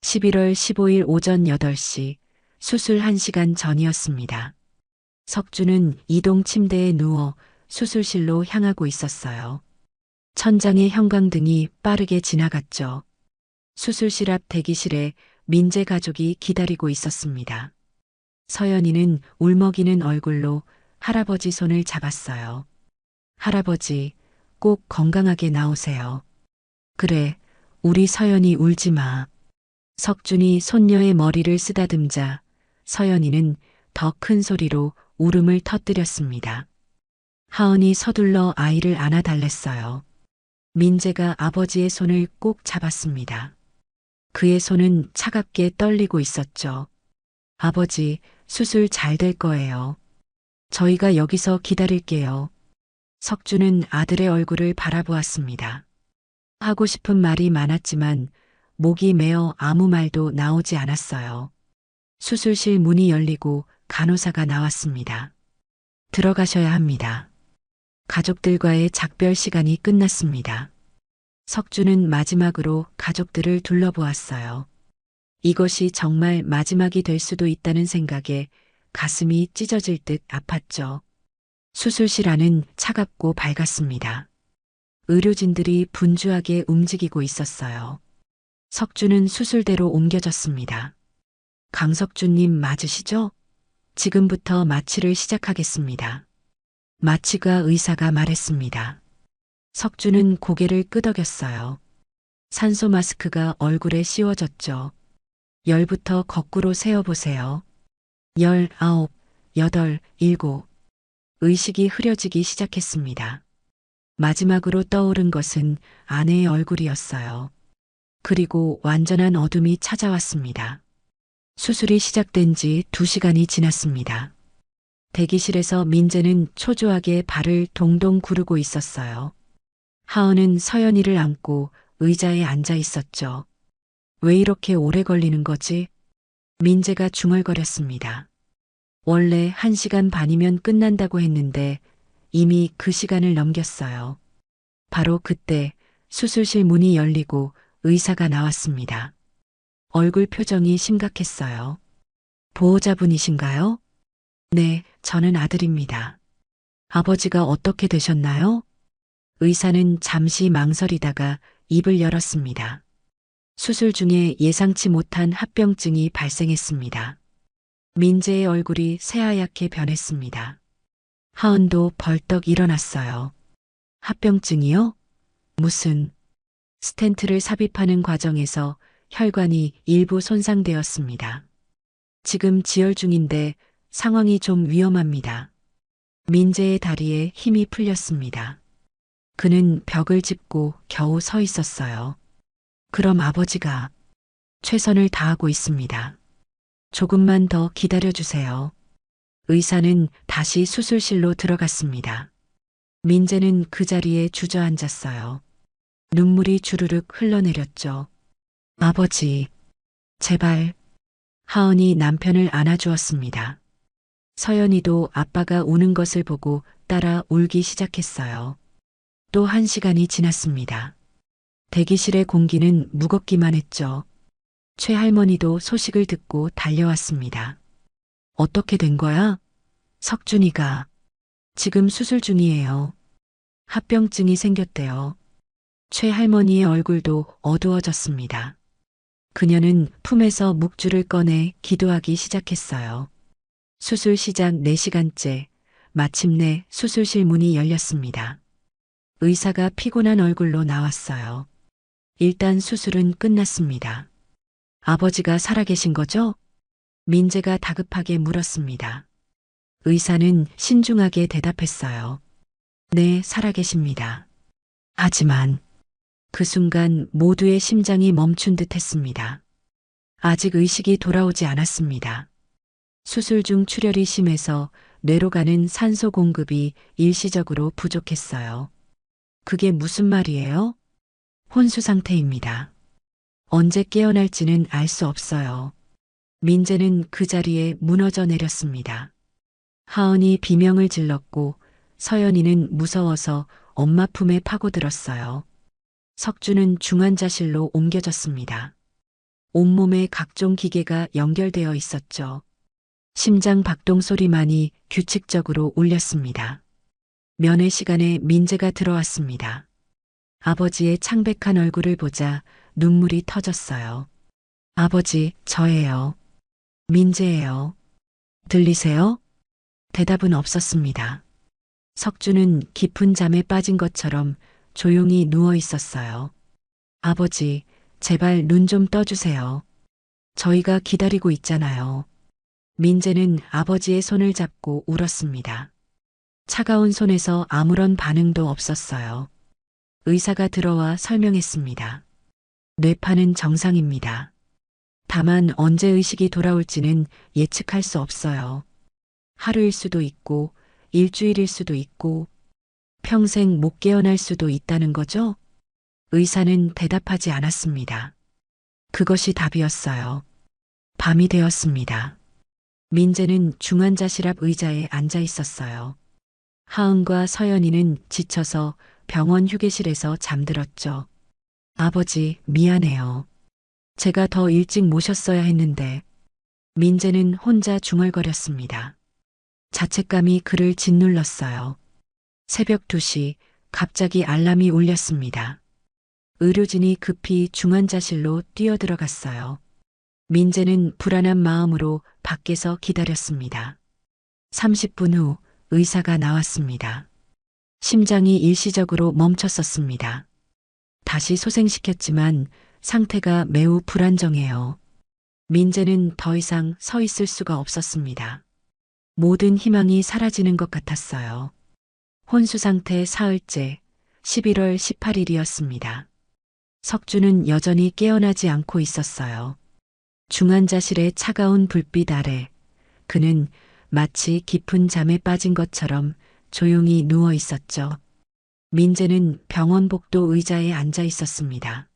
B: 11월 15일 오전 8시 수술 1시간 전이었습니다. 석준은 이동 침대에 누워 수술실로 향하고 있었어요. 천장의 형광등이 빠르게 지나갔죠. 수술실 앞 대기실에 민재 가족이 기다리고 있었습니다. 서연이는 울먹이는 얼굴로 할아버지 손을 잡았어요. 할아버지, 꼭 건강하게 나오세요. 그래, 우리 서연이 울지 마. 석준이 손녀의 머리를 쓰다듬자 서연이는 더 큰 소리로 울음을 터뜨렸습니다. 하은이 서둘러 아이를 안아달랬어요. 민재가 아버지의 손을 꼭 잡았습니다. 그의 손은 차갑게 떨리고 있었죠. 아버지, 수술 잘 될 거예요. 저희가 여기서 기다릴게요. 석준은 아들의 얼굴을 바라보았습니다. 하고 싶은 말이 많았지만 목이 메어 아무 말도 나오지 않았어요. 수술실 문이 열리고 간호사가 나왔습니다. 들어가셔야 합니다. 가족들과의 작별 시간이 끝났습니다. 석준은 마지막으로 가족들을 둘러보았어요. 이것이 정말 마지막이 될 수도 있다는 생각에 가슴이 찢어질 듯 아팠죠. 수술실 안은 차갑고 밝았습니다. 의료진들이 분주하게 움직이고 있었어요. 석준은 수술대로 옮겨졌습니다. 강석준님 맞으시죠? 지금부터 마취를 시작하겠습니다. 마취가 의사가 말했습니다. 석준은 고개를 끄덕였어요. 산소 마스크가 얼굴에 씌워졌죠. 열부터 거꾸로 세어보세요. 19, 8, 7. 의식이 흐려지기 시작했습니다. 마지막으로 떠오른 것은 아내의 얼굴이었어요. 그리고 완전한 어둠이 찾아왔습니다. 수술이 시작된 지 2시간이 지났습니다. 대기실에서 민재는 초조하게 발을 동동 구르고 있었어요. 하은은 서연이를 안고 의자에 앉아 있었죠. 왜 이렇게 오래 걸리는 거지? 민재가 중얼거렸습니다. 원래 1시간 반이면 끝난다고 했는데 이미 그 시간을 넘겼어요. 바로 그때 수술실 문이 열리고 의사가 나왔습니다. 얼굴 표정이 심각했어요. 보호자분이신가요? 네, 저는 아들입니다. 아버지가 어떻게 되셨나요? 의사는 잠시 망설이다가 입을 열었습니다. 수술 중에 예상치 못한 합병증이 발생했습니다. 민재의 얼굴이 새하얗게 변했습니다. 하은도 벌떡 일어났어요. 합병증이요? 무슨? 스텐트를 삽입하는 과정에서 혈관이 일부 손상되었습니다. 지금 지혈 중인데 상황이 좀 위험합니다. 민재의 다리에 힘이 풀렸습니다. 그는 벽을 짚고 겨우 서 있었어요. 그럼 아버지가 최선을 다하고 있습니다. 조금만 더 기다려주세요. 의사는 다시 수술실로 들어갔습니다. 민재는 그 자리에 주저앉았어요. 눈물이 주르륵 흘러내렸죠. 아버지, 제발. 하은이 남편을 안아주었습니다. 서연이도 아빠가 우는 것을 보고 따라 울기 시작했어요. 또 1시간이 지났습니다. 대기실의 공기는 무겁기만 했죠. 최할머니도 소식을 듣고 달려왔습니다. 어떻게 된 거야? 석준이가 지금 수술 중이에요. 합병증이 생겼대요. 최할머니의 얼굴도 어두워졌습니다. 그녀는 품에서 묵주를 꺼내 기도하기 시작했어요. 수술 시작 4시간째, 마침내 수술실 문이 열렸습니다. 의사가 피곤한 얼굴로 나왔어요. 일단 수술은 끝났습니다. 아버지가 살아계신 거죠? 민재가 다급하게 물었습니다. 의사는 신중하게 대답했어요. 네, 살아계십니다. 하지만 그 순간 모두의 심장이 멈춘 듯 했습니다. 아직 의식이 돌아오지 않았습니다. 수술 중 출혈이 심해서 뇌로 가는 산소 공급이 일시적으로 부족했어요. 그게 무슨 말이에요? 혼수 상태입니다. 언제 깨어날지는 알 수 없어요. 민재는 그 자리에 무너져 내렸습니다. 하은이 비명을 질렀고 서연이는 무서워서 엄마 품에 파고들었어요. 석주는 중환자실로 옮겨졌습니다. 온몸에 각종 기계가 연결되어 있었죠. 심장 박동 소리만이 규칙적으로 울렸습니다. 면회 시간에 민재가 들어왔습니다. 아버지의 창백한 얼굴을 보자 눈물이 터졌어요. 아버지, 저예요. 민재예요. 들리세요? 대답은 없었습니다. 석주는 깊은 잠에 빠진 것처럼 조용히 누워 있었어요. 아버지, 제발 눈 좀 떠주세요. 저희가 기다리고 있잖아요. 민재는 아버지의 손을 잡고 울었습니다. 차가운 손에서 아무런 반응도 없었어요. 의사가 들어와 설명했습니다. 뇌파는 정상입니다. 다만 언제 의식이 돌아올지는 예측할 수 없어요. 하루일 수도 있고, 일주일일 수도 있고, 평생 못 깨어날 수도 있다는 거죠? 의사는 대답하지 않았습니다. 그것이 답이었어요. 밤이 되었습니다. 민재는 중환자실 앞 의자에 앉아 있었어요. 하은과 서연이는 지쳐서 병원 휴게실에서 잠들었죠. 아버지, 미안해요. 제가 더 일찍 모셨어야 했는데. 민재는 혼자 중얼거렸습니다. 자책감이 그를 짓눌렀어요. 새벽 2시 갑자기 알람이 울렸습니다. 의료진이 급히 중환자실로 뛰어들어갔어요. 민재는 불안한 마음으로 밖에서 기다렸습니다. 30분 후 의사가 나왔습니다. 심장이 일시적으로 멈췄었습니다. 다시 소생시켰지만 상태가 매우 불안정해요. 민재는 더 이상 서 있을 수가 없었습니다. 모든 희망이 사라지는 것 같았어요. 혼수 상태 사흘째 11월 18일이었습니다. 석주는 여전히 깨어나지 않고 있었어요. 중환자실의 차가운 불빛 아래 그는 마치 깊은 잠에 빠진 것처럼 조용히 누워 있었죠. 민재는 병원 복도 의자에 앉아 있었습니다.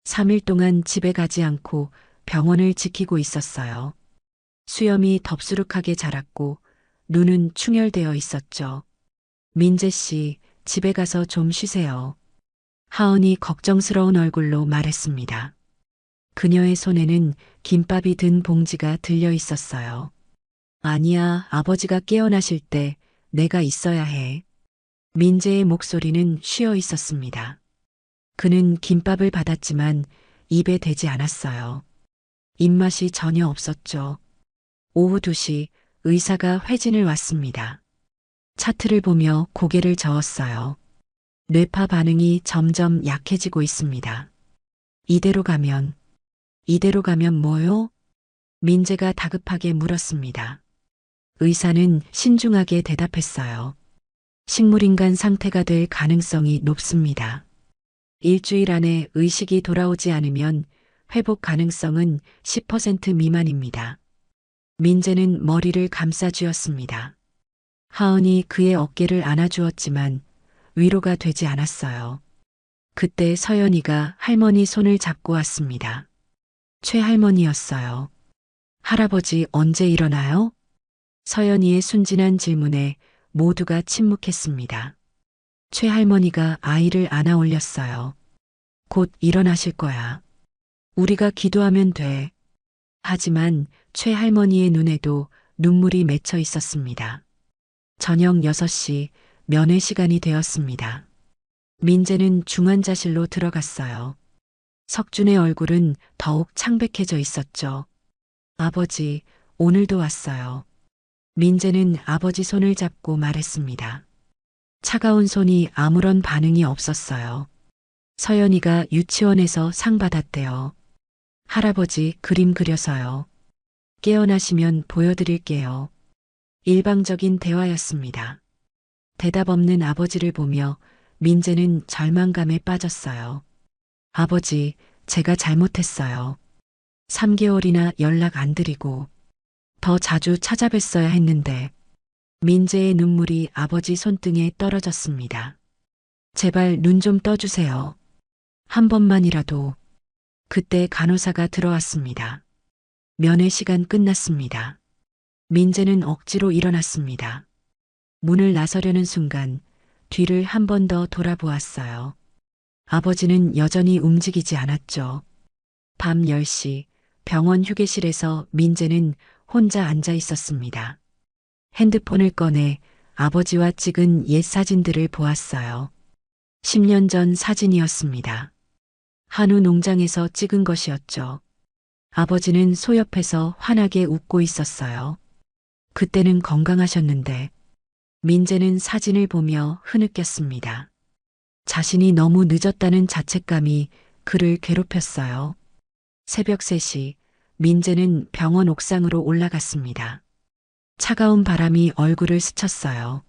B: 3일 동안 집에 가지 않고 병원을 지키고 있었어요. 수염이 덥수룩하게 자랐고 눈은 충혈되어 있었죠. 민재 씨, 집에 가서 좀 쉬세요. 하은이 걱정스러운 얼굴로 말했습니다. 그녀의 손에는 김밥이 든 봉지가 들려 있었어요. 아니야, 아버지가 깨어나실 때 내가 있어야 해. 민재의 목소리는 쉬어 있었습니다. 그는 김밥을 받았지만 입에 대지 않았어요. 입맛이 전혀 없었죠. 오후 2시 의사가 회진을 왔습니다. 차트를 보며 고개를 저었어요. 뇌파 반응이 점점 약해지고 있습니다. 이대로 가면 뭐요? 민재가 다급하게 물었습니다. 의사는 신중하게 대답했어요. 식물인간 상태가 될 가능성이 높습니다. 일주일 안에 의식이 돌아오지 않으면 회복 가능성은 10% 미만입니다. 민재는 머리를 감싸쥐었습니다. 하은이 그의 어깨를 안아주었지만 위로가 되지 않았어요. 그때 서연이가 할머니 손을 잡고 왔습니다. 최할머니였어요. 할아버지 언제 일어나요? 서연이의 순진한 질문에 모두가 침묵했습니다. 최할머니가 아이를 안아 올렸어요. 곧 일어나실 거야. 우리가 기도하면 돼. 하지만 최할머니의 눈에도 눈물이 맺혀 있었습니다. 저녁 6시 면회 시간이 되었습니다. 민재는 중환자실로 들어갔어요. 석준의 얼굴은 더욱 창백해져 있었죠. 아버지, 오늘도 왔어요. 민재는 아버지 손을 잡고 말했습니다. 차가운 손이 아무런 반응이 없었어요. 서연이가 유치원에서 상 받았대요. 할아버지 그림 그려서요. 깨어나시면 보여드릴게요. 일방적인 대화였습니다. 대답 없는 아버지를 보며 민재는 절망감에 빠졌어요. 아버지, 제가 잘못했어요. 3개월이나 연락 안 드리고 더 자주 찾아뵀어야 했는데. 민재의 눈물이 아버지 손등에 떨어졌습니다. 제발 눈 좀 떠주세요. 한 번만이라도. 그때 간호사가 들어왔습니다. 면회 시간 끝났습니다. 민재는 억지로 일어났습니다. 문을 나서려는 순간 뒤를 한 번 더 돌아보았어요. 아버지는 여전히 움직이지 않았죠. 밤 10시 병원 휴게실에서 민재는 혼자 앉아 있었습니다. 핸드폰을 꺼내 아버지와 찍은 옛 사진들을 보았어요. 10년 전 사진이었습니다. 한우 농장에서 찍은 것이었죠. 아버지는 소 옆에서 환하게 웃고 있었어요. 그때는 건강하셨는데. 민재는 사진을 보며 흐느꼈습니다. 자신이 너무 늦었다는 자책감이 그를 괴롭혔어요. 새벽 3시, 민재는 병원 옥상으로 올라갔습니다. 차가운 바람이 얼굴을 스쳤어요.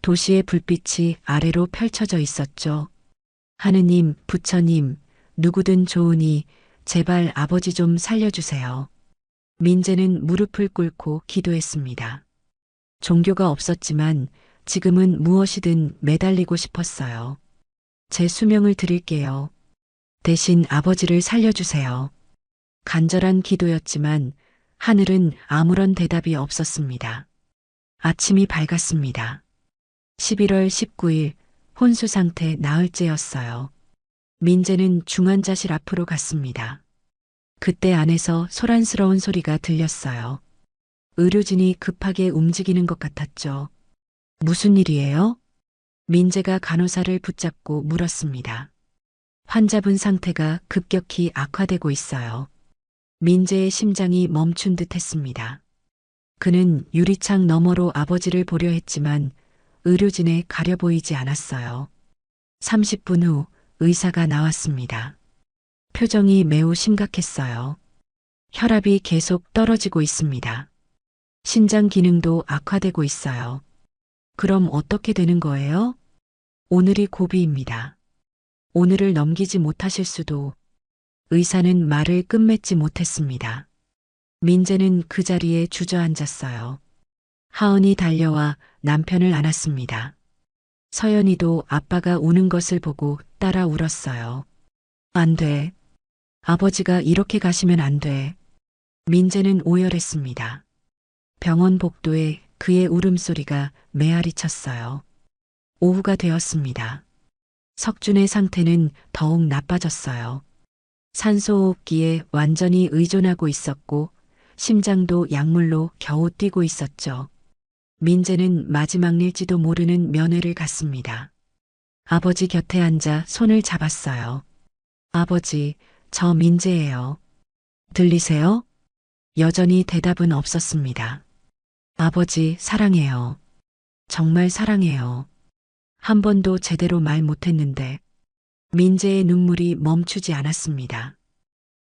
B: 도시의 불빛이 아래로 펼쳐져 있었죠. 하느님, 부처님, 누구든 좋으니 제발 아버지 좀 살려주세요. 민재는 무릎을 꿇고 기도했습니다. 종교가 없었지만 지금은 무엇이든 매달리고 싶었어요. 제 수명을 드릴게요. 대신 아버지를 살려주세요. 간절한 기도였지만 하늘은 아무런 대답이 없었습니다. 아침이 밝았습니다. 11월 19일 혼수 상태 나흘째였어요. 민재는 중환자실 앞으로 갔습니다. 그때 안에서 소란스러운 소리가 들렸어요. 의료진이 급하게 움직이는 것 같았죠. 무슨 일이에요? 민재가 간호사를 붙잡고 물었습니다. 환자분 상태가 급격히 악화되고 있어요. 민재의 심장이 멈춘 듯 했습니다. 그는 유리창 너머로 아버지를 보려 했지만 의료진에 가려 보이지 않았어요. 30분 후 의사가 나왔습니다. 표정이 매우 심각했어요. 혈압이 계속 떨어지고 있습니다. 신장 기능도 악화되고 있어요. 그럼 어떻게 되는 거예요? 오늘이 고비입니다. 오늘을 넘기지 못하실 수도. 의사는 말을 끝맺지 못했습니다. 민재는 그 자리에 주저앉았어요. 하은이 달려와 남편을 안았습니다. 서연이도 아빠가 우는 것을 보고 따라 울었어요. 안 돼. 아버지가 이렇게 가시면 안 돼. 민재는 오열했습니다. 병원 복도에 그의 울음소리가 메아리 쳤어요. 오후가 되었습니다. 석준의 상태는 더욱 나빠졌어요. 산소호흡기에 완전히 의존하고 있었고 심장도 약물로 겨우 뛰고 있었죠. 민재는 마지막 일지도 모르는 면회를 갔습니다. 아버지 곁에 앉아 손을 잡았어요. 아버지, 저 민재예요. 들리세요? 여전히 대답은 없었습니다. 아버지, 사랑해요. 정말 사랑해요. 한 번도 제대로 말 못했는데 민재의 눈물이 멈추지 않았습니다.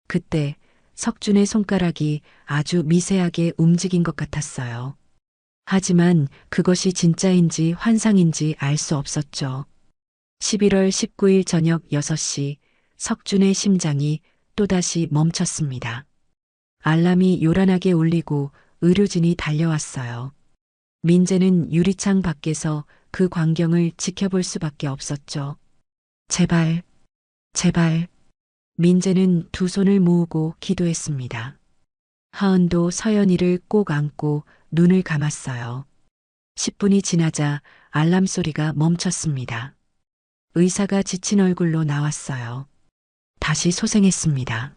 B: 그때 석준의 손가락이 아주 미세하게 움직인 것 같았어요. 하지만 그것이 진짜인지 환상인지 알 수 없었죠. 11월 19일 저녁 6시 석준의 심장이 또다시 멈췄습니다. 알람이 요란하게 울리고 의료진이 달려왔어요. 민재는 유리창 밖에서 그 광경을 지켜볼 수밖에 없었죠. 제발, 제발. 민재는 두 손을 모으고 기도했습니다. 하은도 서연이를 꼭 안고 눈을 감았어요. 10분이 지나자 알람 소리가 멈췄습니다. 의사가 지친 얼굴로 나왔어요. 다시 소생했습니다.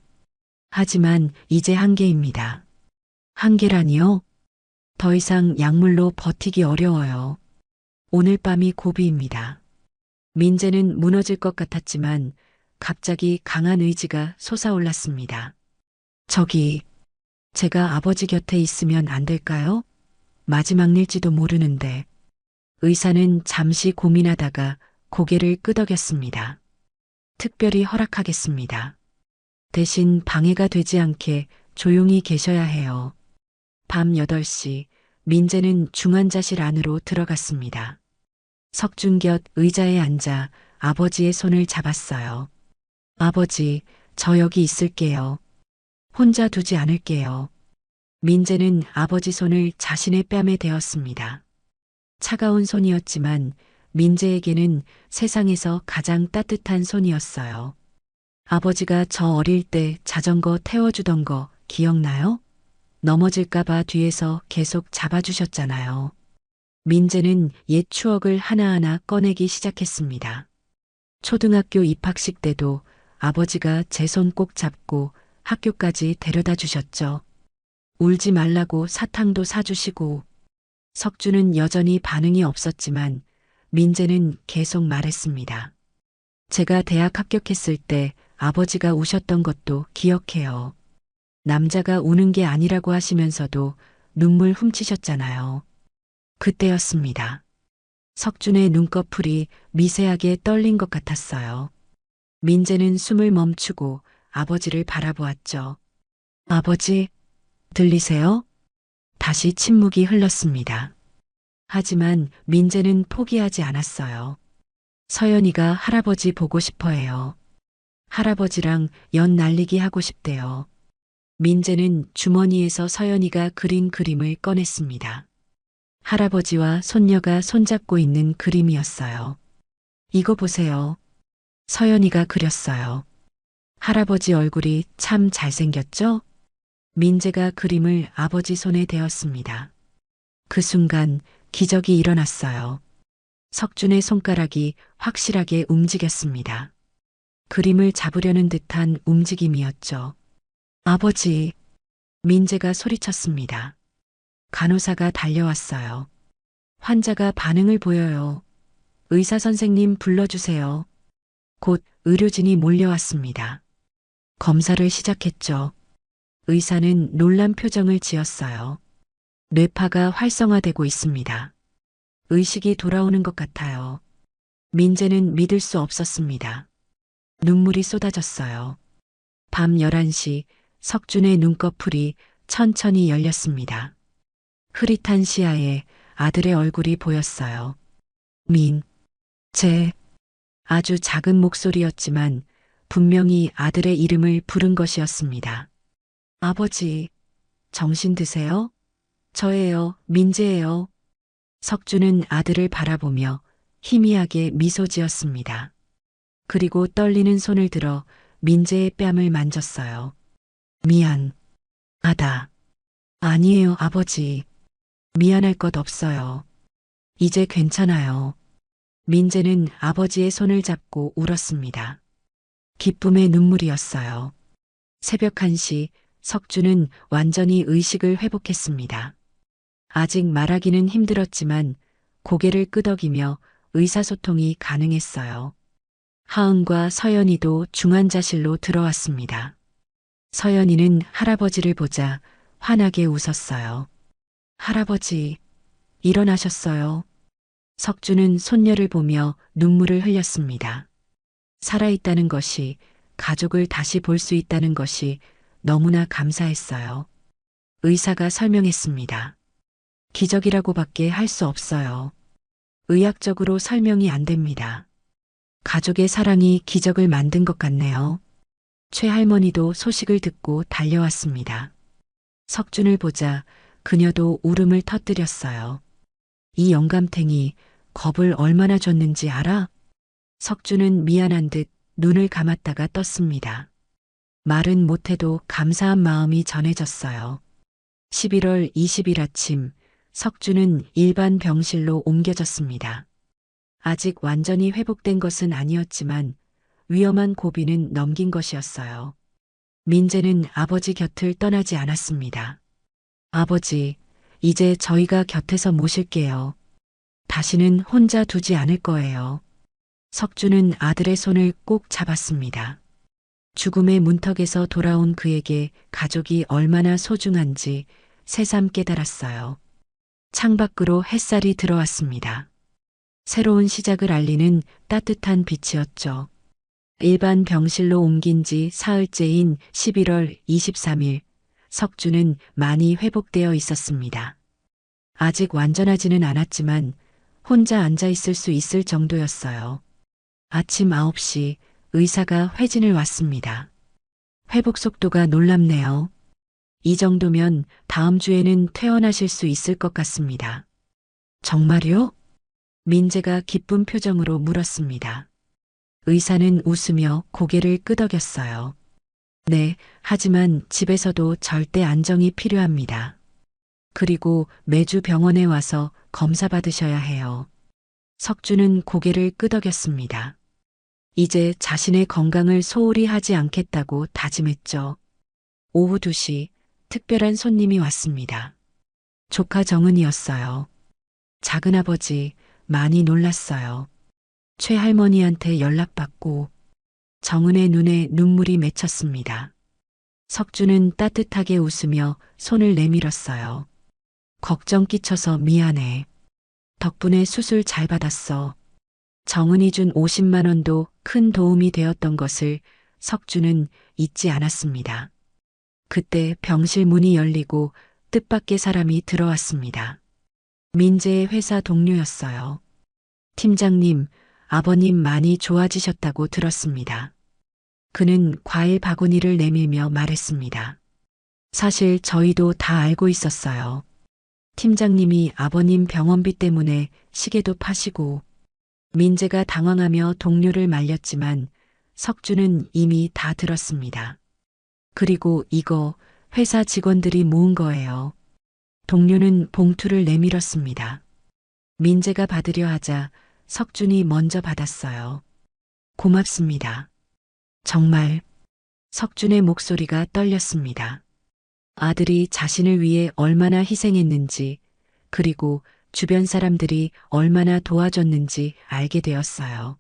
B: 하지만 이제 한계입니다. 한계라니요? 더 이상 약물로 버티기 어려워요. 오늘 밤이 고비입니다. 민재는 무너질 것 같았지만 갑자기 강한 의지가 솟아올랐습니다. 저기, 제가 아버지 곁에 있으면 안 될까요? 마지막 일지도 모르는데. 의사는 잠시 고민하다가 고개를 끄덕였습니다. 특별히 허락하겠습니다. 대신 방해가 되지 않게 조용히 계셔야 해요. 밤 8시 민재는 중환자실 안으로 들어갔습니다. 석준 곁 의자에 앉아 아버지의 손을 잡았어요. 아버지, 저 여기 있을게요. 혼자 두지 않을게요. 민재는 아버지 손을 자신의 뺨에 대었습니다. 차가운 손이었지만 민재에게는 세상에서 가장 따뜻한 손이었어요. 아버지가 저 어릴 때 자전거 태워주던 거 기억나요? 넘어질까봐 뒤에서 계속 잡아주셨잖아요. 민재는 옛 추억을 하나하나 꺼내기 시작했습니다. 초등학교 입학식 때도 아버지가 제 손 꼭 잡고 학교까지 데려다 주셨죠. 울지 말라고 사탕도 사주시고. 석주는 여전히 반응이 없었지만 민재는 계속 말했습니다. 제가 대학 합격했을 때 아버지가 우셨던 것도 기억해요. 남자가 우는 게 아니라고 하시면서도 눈물 훔치셨잖아요. 그때였습니다. 석준의 눈꺼풀이 미세하게 떨린 것 같았어요. 민재는 숨을 멈추고 아버지를 바라보았죠. 아버지, 들리세요? 다시 침묵이 흘렀습니다. 하지만 민재는 포기하지 않았어요. 서연이가 할아버지 보고 싶어 해요. 할아버지랑 연 날리기 하고 싶대요. 민재는 주머니에서 서연이가 그린 그림을 꺼냈습니다. 할아버지와 손녀가 손잡고 있는 그림이었어요. 이거 보세요. 서연이가 그렸어요. 할아버지 얼굴이 참 잘생겼죠? 민재가 그림을 아버지 손에 대었습니다. 그 순간 기적이 일어났어요. 석준의 손가락이 확실하게 움직였습니다. 그림을 잡으려는 듯한 움직임이었죠. 아버지, 민재가 소리쳤습니다. 간호사가 달려왔어요. 환자가 반응을 보여요. 의사 선생님 불러주세요. 곧 의료진이 몰려왔습니다. 검사를 시작했죠. 의사는 놀란 표정을 지었어요. 뇌파가 활성화되고 있습니다. 의식이 돌아오는 것 같아요. 민재는 믿을 수 없었습니다. 눈물이 쏟아졌어요. 밤 11시 석준의 눈꺼풀이 천천히 열렸습니다. 흐릿한 시야에 아들의 얼굴이 보였어요. 아주 작은 목소리였지만 분명히 아들의 이름을 부른 것이었습니다. 아버지, 정신 드세요? 저예요, 민재예요. 석준은 아들을 바라보며 희미하게 미소 지었습니다. 그리고 떨리는 손을 들어 민재의 뺨을 만졌어요. 미안하다. 아니에요, 아버지. 미안할 것 없어요. 이제 괜찮아요. 민재는 아버지의 손을 잡고 울었습니다. 기쁨의 눈물이었어요. 새벽 1시 석준은 완전히 의식을 회복했습니다. 아직 말하기는 힘들었지만 고개를 끄덕이며 의사소통이 가능했어요. 하은과 서연이도 중환자실로 들어왔습니다. 서연이는 할아버지를 보자 환하게 웃었어요. 할아버지, 일어나셨어요. 석준은 손녀를 보며 눈물을 흘렸습니다. 살아있다는 것이, 가족을 다시 볼 수 있다는 것이 너무나 감사했어요. 의사가 설명했습니다. 기적이라고밖에 할 수 없어요. 의학적으로 설명이 안 됩니다. 가족의 사랑이 기적을 만든 것 같네요. 최할머니도 소식을 듣고 달려왔습니다. 석준을 보자 그녀도 울음을 터뜨렸어요. 이 영감탱이 겁을 얼마나 줬는지 알아? 석준은 미안한 듯 눈을 감았다가 떴습니다. 말은 못해도 감사한 마음이 전해졌어요. 11월 20일 아침 석준은 일반 병실로 옮겨졌습니다. 아직 완전히 회복된 것은 아니었지만 위험한 고비는 넘긴 것이었어요. 민재는 아버지 곁을 떠나지 않았습니다. 아버지, 이제 저희가 곁에서 모실게요. 다시는 혼자 두지 않을 거예요. 석준은 아들의 손을 꼭 잡았습니다. 죽음의 문턱에서 돌아온 그에게 가족이 얼마나 소중한지 새삼 깨달았어요. 창밖으로 햇살이 들어왔습니다. 새로운 시작을 알리는 따뜻한 빛이었죠. 일반 병실로 옮긴 지 사흘째인 11월 23일, 석준은 많이 회복되어 있었습니다. 아직 완전하지는 않았지만 혼자 앉아 있을 수 있을 정도였어요. 아침 9시 의사가 회진을 왔습니다. 회복 속도가 놀랍네요. 이 정도면 다음 주에는 퇴원하실 수 있을 것 같습니다. 정말요? 민재가 기쁜 표정으로 물었습니다. 의사는 웃으며 고개를 끄덕였어요. 네, 하지만 집에서도 절대 안정이 필요합니다. 그리고 매주 병원에 와서 검사 받으셔야 해요. 석준은 고개를 끄덕였습니다. 이제 자신의 건강을 소홀히 하지 않겠다고 다짐했죠. 오후 2시 특별한 손님이 왔습니다. 조카 정은이었어요. 작은아버지 많이 놀랐어요. 최할머니한테 연락받고 정은의 눈에 눈물이 맺혔습니다. 석준은 따뜻하게 웃으며 손을 내밀었어요. 걱정 끼쳐서 미안해. 덕분에 수술 잘 받았어. 정은이 준 50만 원도 큰 도움이 되었던 것을 석주는 잊지 않았습니다. 그때 병실 문이 열리고 뜻밖의 사람이 들어왔습니다. 민재의 회사 동료였어요. 팀장님, 아버님 많이 좋아지셨다고 들었습니다. 그는 과일 바구니를 내밀며 말했습니다. 사실 저희도 다 알고 있었어요. 팀장님이 아버님 병원비 때문에 시계도 파시고. 민재가 당황하며 동료를 말렸지만 석주는 이미 다 들었습니다. 그리고 이거 회사 직원들이 모은 거예요. 동료는 봉투를 내밀었습니다. 민재가 받으려 하자 석준이 먼저 받았어요. 고맙습니다. 정말. 석준의 목소리가 떨렸습니다. 아들이 자신을 위해 얼마나 희생했는지, 그리고 주변 사람들이 얼마나 도와줬는지 알게 되었어요.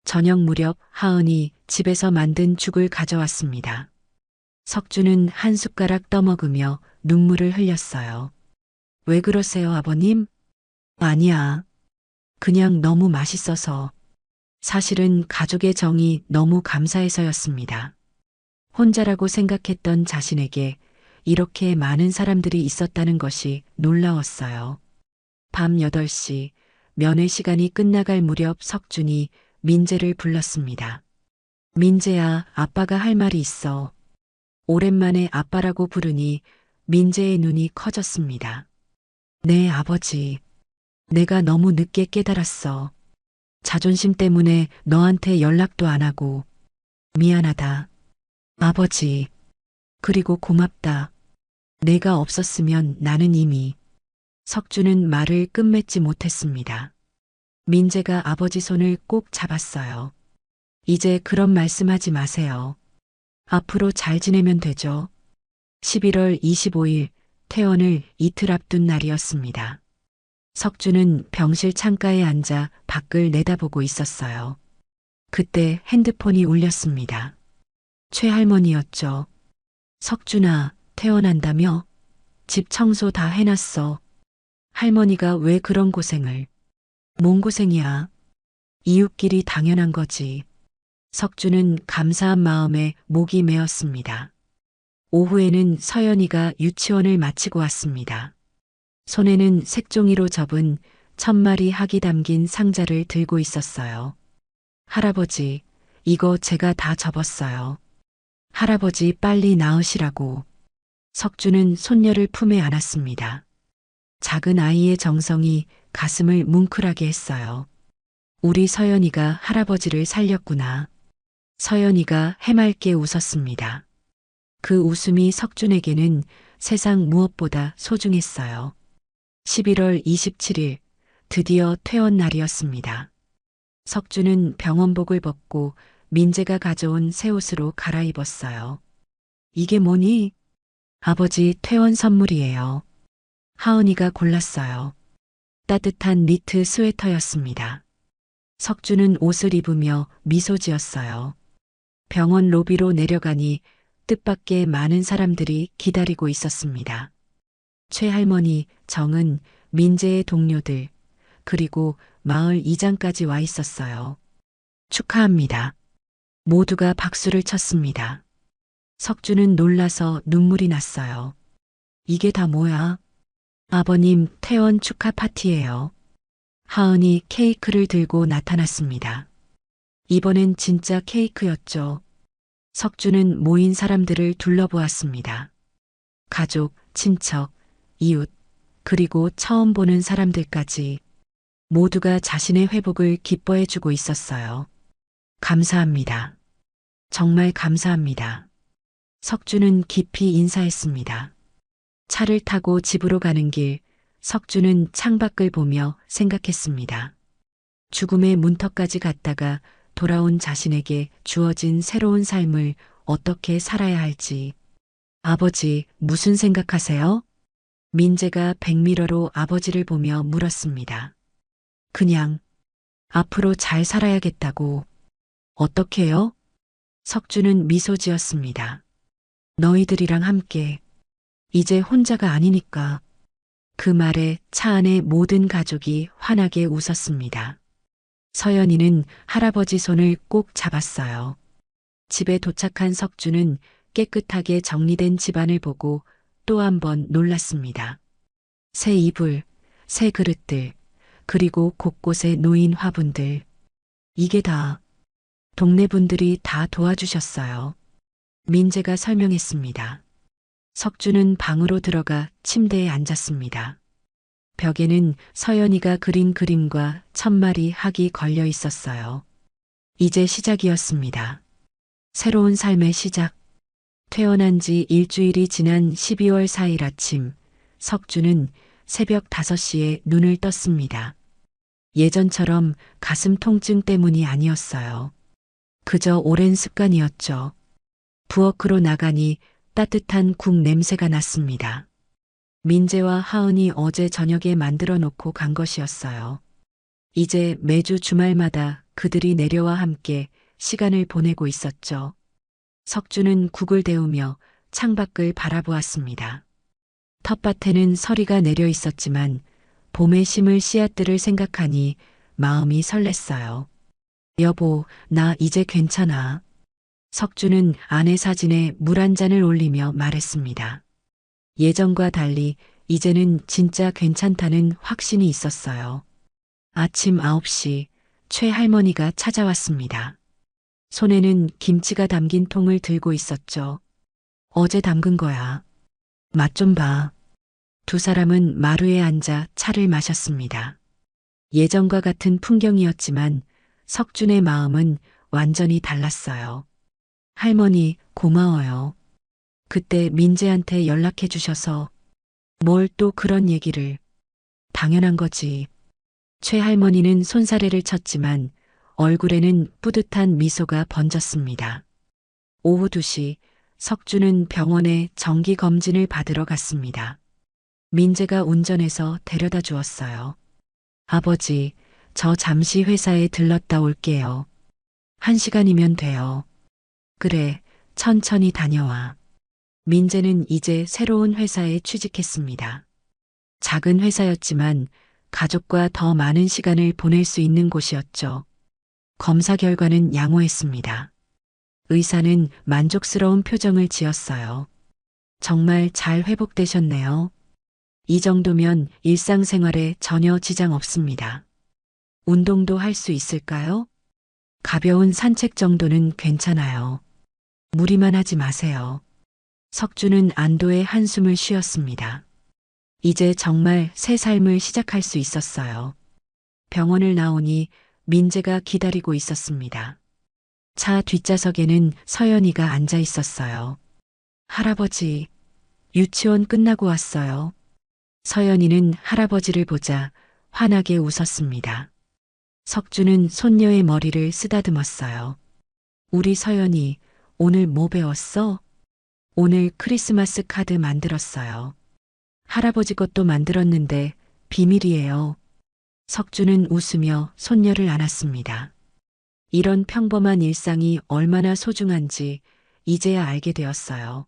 B: 저녁 무렵 하은이 집에서 만든 죽을 가져왔습니다. 석주는 한 숟가락 떠먹으며 눈물을 흘렸어요. 왜 그러세요, 아버님? 아니야. 그냥 너무 맛있어서. 사실은 가족의 정이 너무 감사해서였습니다. 혼자라고 생각했던 자신에게 이렇게 많은 사람들이 있었다는 것이 놀라웠어요. 밤 8시 면회 시간이 끝나갈 무렵 석준이 민재를 불렀습니다. 민재야, 아빠가 할 말이 있어. 오랜만에 아빠라고 부르니 민재의 눈이 커졌습니다. 네, 아버지. 내가 너무 늦게 깨달았어. 자존심 때문에 너한테 연락도 안 하고. 미안하다. 아버지. 그리고 고맙다. 내가 없었으면 나는 이미. 석주는 말을 끝맺지 못했습니다. 민재가 아버지 손을 꼭 잡았어요. 이제 그런 말씀하지 마세요. 앞으로 잘 지내면 되죠. 11월 25일 퇴원을 이틀 앞둔 날이었습니다. 석주는 병실 창가에 앉아 밖을 내다보고 있었어요. 그때 핸드폰이 울렸습니다. 최할머니였죠. 석준아, 퇴원한다며? 집 청소 다 해놨어. 할머니가 왜 그런 고생을. 뭔 고생이야. 이웃끼리 당연한 거지. 석주는 감사한 마음에 목이 메었습니다. 오후에는 서연이가 유치원을 마치고 왔습니다. 손에는 색종이로 접은 1000마리 학이 담긴 상자를 들고 있었어요. 할아버지, 이거 제가 다 접었어요. 할아버지 빨리 나으시라고. 석주는 손녀를 품에 안았습니다. 작은 아이의 정성이 가슴을 뭉클하게 했어요. 우리 서연이가 할아버지를 살렸구나. 서연이가 해맑게 웃었습니다. 그 웃음이 석준에게는 세상 무엇보다 소중했어요. 11월 27일, 드디어 퇴원 날이었습니다. 석준은 병원복을 벗고 민재가 가져온 새 옷으로 갈아입었어요. 이게 뭐니? 아버지 퇴원 선물이에요. 하은이가 골랐어요. 따뜻한 니트 스웨터였습니다. 석준은 옷을 입으며 미소 지었어요. 병원 로비로 내려가니 뜻밖의 많은 사람들이 기다리고 있었습니다. 최할머니, 정은, 민재의 동료들, 그리고 마을 이장까지 와 있었어요. 축하합니다. 모두가 박수를 쳤습니다. 석주는 놀라서 눈물이 났어요. 이게 다 뭐야? 아버님 퇴원 축하 파티예요. 하은이 케이크를 들고 나타났습니다. 이번엔 진짜 케이크였죠. 석주는 모인 사람들을 둘러보았습니다. 가족, 친척, 이웃, 그리고 처음 보는 사람들까지 모두가 자신의 회복을 기뻐해주고 있었어요. 감사합니다. 정말 감사합니다. 석주는 깊이 인사했습니다. 차를 타고 집으로 가는 길, 석주는 창밖을 보며 생각했습니다. 죽음의 문턱까지 갔다가 돌아온 자신에게 주어진 새로운 삶을 어떻게 살아야 할지. 아버지, 무슨 생각하세요? 민재가 백미러로 아버지를 보며 물었습니다. 그냥 앞으로 잘 살아야겠다고. 어떻게요? 석주는 미소 지었습니다. 너희들이랑 함께. 이제 혼자가 아니니까. 그 말에 차 안의 모든 가족이 환하게 웃었습니다. 서연이는 할아버지 손을 꼭 잡았어요. 집에 도착한 석주는 깨끗하게 정리된 집안을 보고 또 한 번 놀랐습니다. 새 이불, 새 그릇들, 그리고 곳곳에 놓인 화분들. 이게 다 동네 분들이 다 도와주셨어요. 민재가 설명했습니다. 석주는 방으로 들어가 침대에 앉았습니다. 벽에는 서연이가 그린 그림과 1000마리 학이 걸려 있었어요. 이제 시작이었습니다. 새로운 삶의 시작. 퇴원한 지 일주일이 지난 12월 4일 아침, 석주는 새벽 5시에 눈을 떴습니다. 예전처럼 가슴 통증 때문이 아니었어요. 그저 오랜 습관이었죠. 부엌으로 나가니 따뜻한 국 냄새가 났습니다. 민재와 하은이 어제 저녁에 만들어 놓고 간 것이었어요. 이제 매주 주말마다 그들이 내려와 함께 시간을 보내고 있었죠. 석주는 국을 데우며 창밖을 바라보았습니다. 텃밭에는 서리가 내려 있었지만 봄에 심을 씨앗들을 생각하니 마음이 설렜어요. 여보, 나 이제 괜찮아. 석주는 아내 사진에 물 한 잔을 올리며 말했습니다. 예전과 달리 이제는 진짜 괜찮다는 확신이 있었어요. 아침 9시 최 할머니가 찾아왔습니다. 손에는 김치가 담긴 통을 들고 있었죠. 어제 담근 거야. 맛 좀 봐. 두 사람은 마루에 앉아 차를 마셨습니다. 예전과 같은 풍경이었지만 석준의 마음은 완전히 달랐어요. 할머니, 고마워요. 그때 민재한테 연락해 주셔서 뭘 또 그런 얘기를. 당연한 거지. 최 할머니는 손사래를 쳤지만 얼굴에는 뿌듯한 미소가 번졌습니다. 오후 2시 석주는 병원에 정기 검진을 받으러 갔습니다. 민재가 운전해서 데려다 주었어요. 아버지, 저 잠시 회사에 들렀다 올게요. 1시간이면 돼요. 그래, 천천히 다녀와. 민재는 이제 새로운 회사에 취직했습니다. 작은 회사였지만 가족과 더 많은 시간을 보낼 수 있는 곳이었죠. 검사 결과는 양호했습니다. 의사는 만족스러운 표정을 지었어요. 정말 잘 회복되셨네요. 이 정도면 일상생활에 전혀 지장 없습니다. 운동도 할 수 있을까요? 가벼운 산책 정도는 괜찮아요. 무리만 하지 마세요. 석주는 안도의 한숨을 쉬었습니다. 이제 정말 새 삶을 시작할 수 있었어요. 병원을 나오니 민재가 기다리고 있었습니다. 차 뒷좌석에는 서연이가 앉아 있었어요. 할아버지, 유치원 끝나고 왔어요. 서연이는 할아버지를 보자 환하게 웃었습니다. 석주는 손녀의 머리를 쓰다듬었어요. 우리 서연이 오늘 뭐 배웠어? 오늘 크리스마스 카드 만들었어요. 할아버지 것도 만들었는데 비밀이에요. 석주는 웃으며 손녀를 안았습니다. 이런 평범한 일상이 얼마나 소중한지 이제야 알게 되었어요.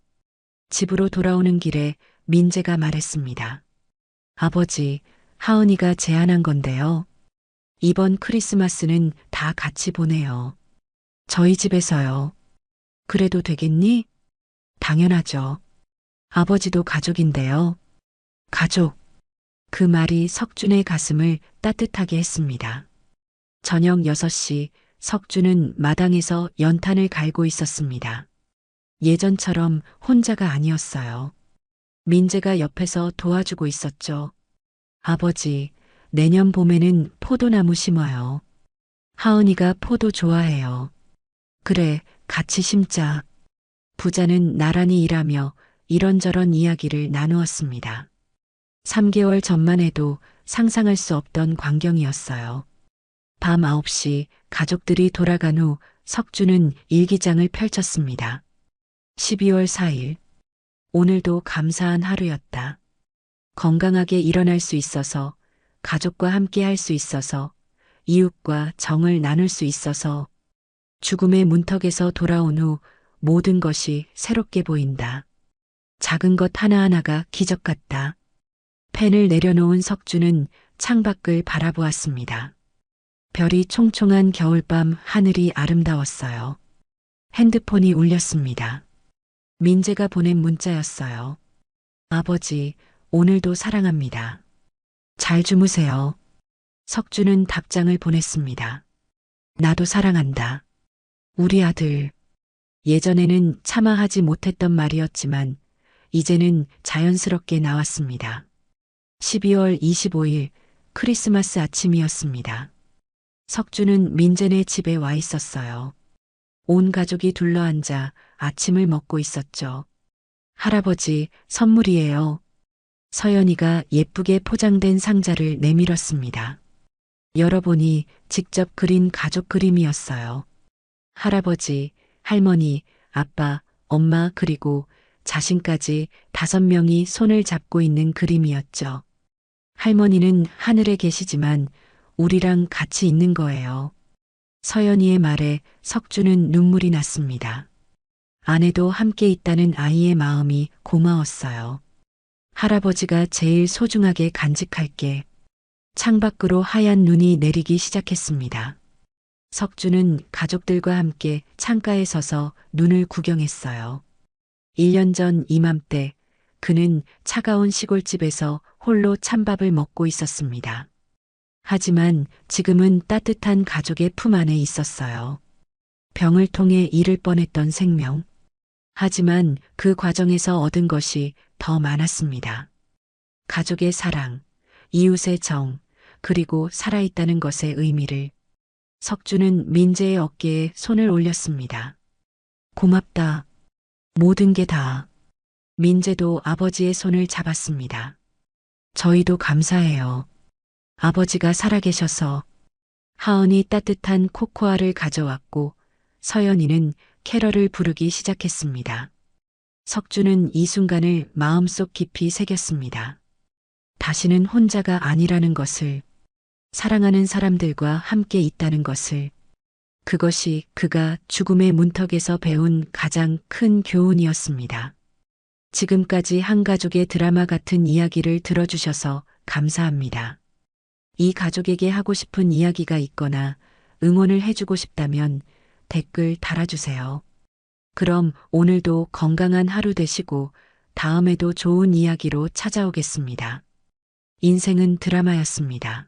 B: 집으로 돌아오는 길에 민재가 말했습니다. 아버지, 하은이가 제안한 건데요. 이번 크리스마스는 다 같이 보내요. 저희 집에서요. 그래도 되겠니? 당연하죠. 아버지도 가족인데요. 가족. 그 말이 석준의 가슴을 따뜻하게 했습니다. 저녁 6시 석준은 마당에서 연탄을 갈고 있었습니다. 예전처럼 혼자가 아니었어요. 민재가 옆에서 도와주고 있었죠. 아버지, 내년 봄에는 포도나무 심어요. 하은이가 포도 좋아해요. 그래, 같이 심자. 부자는 나란히 일하며 이런저런 이야기를 나누었습니다. 3개월 전만 해도 상상할 수 없던 광경이었어요. 밤 9시 가족들이 돌아간 후 석주는 일기장을 펼쳤습니다. 12월 4일. 오늘도 감사한 하루였다. 건강하게 일어날 수 있어서, 가족과 함께 할 수 있어서, 이웃과 정을 나눌 수 있어서, 죽음의 문턱에서 돌아온 후 모든 것이 새롭게 보인다. 작은 것 하나하나가 기적 같다. 펜을 내려놓은 석주는 창밖을 바라보았습니다. 별이 총총한 겨울밤 하늘이 아름다웠어요. 핸드폰이 울렸습니다. 민재가 보낸 문자였어요. 아버지, 오늘도 사랑합니다. 잘 주무세요. 석주는 답장을 보냈습니다. 나도 사랑한다. 우리 아들. 예전에는 차마 하지 못했던 말이었지만 이제는 자연스럽게 나왔습니다. 12월 25일 크리스마스 아침이었습니다. 석주는 민재네 집에 와 있었어요. 온 가족이 둘러앉아 아침을 먹고 있었죠. 할아버지, 선물이에요. 서연이가 예쁘게 포장된 상자를 내밀었습니다. 열어보니 직접 그린 가족 그림이었어요. 할아버지, 할머니, 아빠, 엄마 그리고 자신까지 5명이 손을 잡고 있는 그림이었죠. 할머니는 하늘에 계시지만 우리랑 같이 있는 거예요. 서연이의 말에 석주는 눈물이 났습니다. 아내도 함께 있다는 아이의 마음이 고마웠어요. 할아버지가 제일 소중하게 간직할게. 창밖으로 하얀 눈이 내리기 시작했습니다. 석주는 가족들과 함께 창가에 서서 눈을 구경했어요. 1년 전 이맘때 그는 차가운 시골집에서 홀로 찬밥을 먹고 있었습니다. 하지만 지금은 따뜻한 가족의 품 안에 있었어요. 병을 통해 잃을 뻔했던 생명. 하지만 그 과정에서 얻은 것이 더 많았습니다. 가족의 사랑, 이웃의 정, 그리고 살아있다는 것의 의미를. 석주는 민재의 어깨에 손을 올렸습니다. 고맙다. 모든 게 다. 민재도 아버지의 손을 잡았습니다. 저희도 감사해요. 아버지가 살아계셔서. 하은이 따뜻한 코코아를 가져왔고 서연이는 캐럴을 부르기 시작했습니다. 석주는 이 순간을 마음속 깊이 새겼습니다. 다시는 혼자가 아니라는 것을, 사랑하는 사람들과 함께 있다는 것을, 그것이 그가 죽음의 문턱에서 배운 가장 큰 교훈이었습니다. 지금까지 한 가족의 드라마 같은 이야기를 들어주셔서 감사합니다. 이 가족에게 하고 싶은 이야기가 있거나 응원을 해주고 싶다면 댓글 달아주세요. 그럼 오늘도 건강한 하루 되시고 다음에도 좋은 이야기로 찾아오겠습니다. 인생은 드라마였습니다.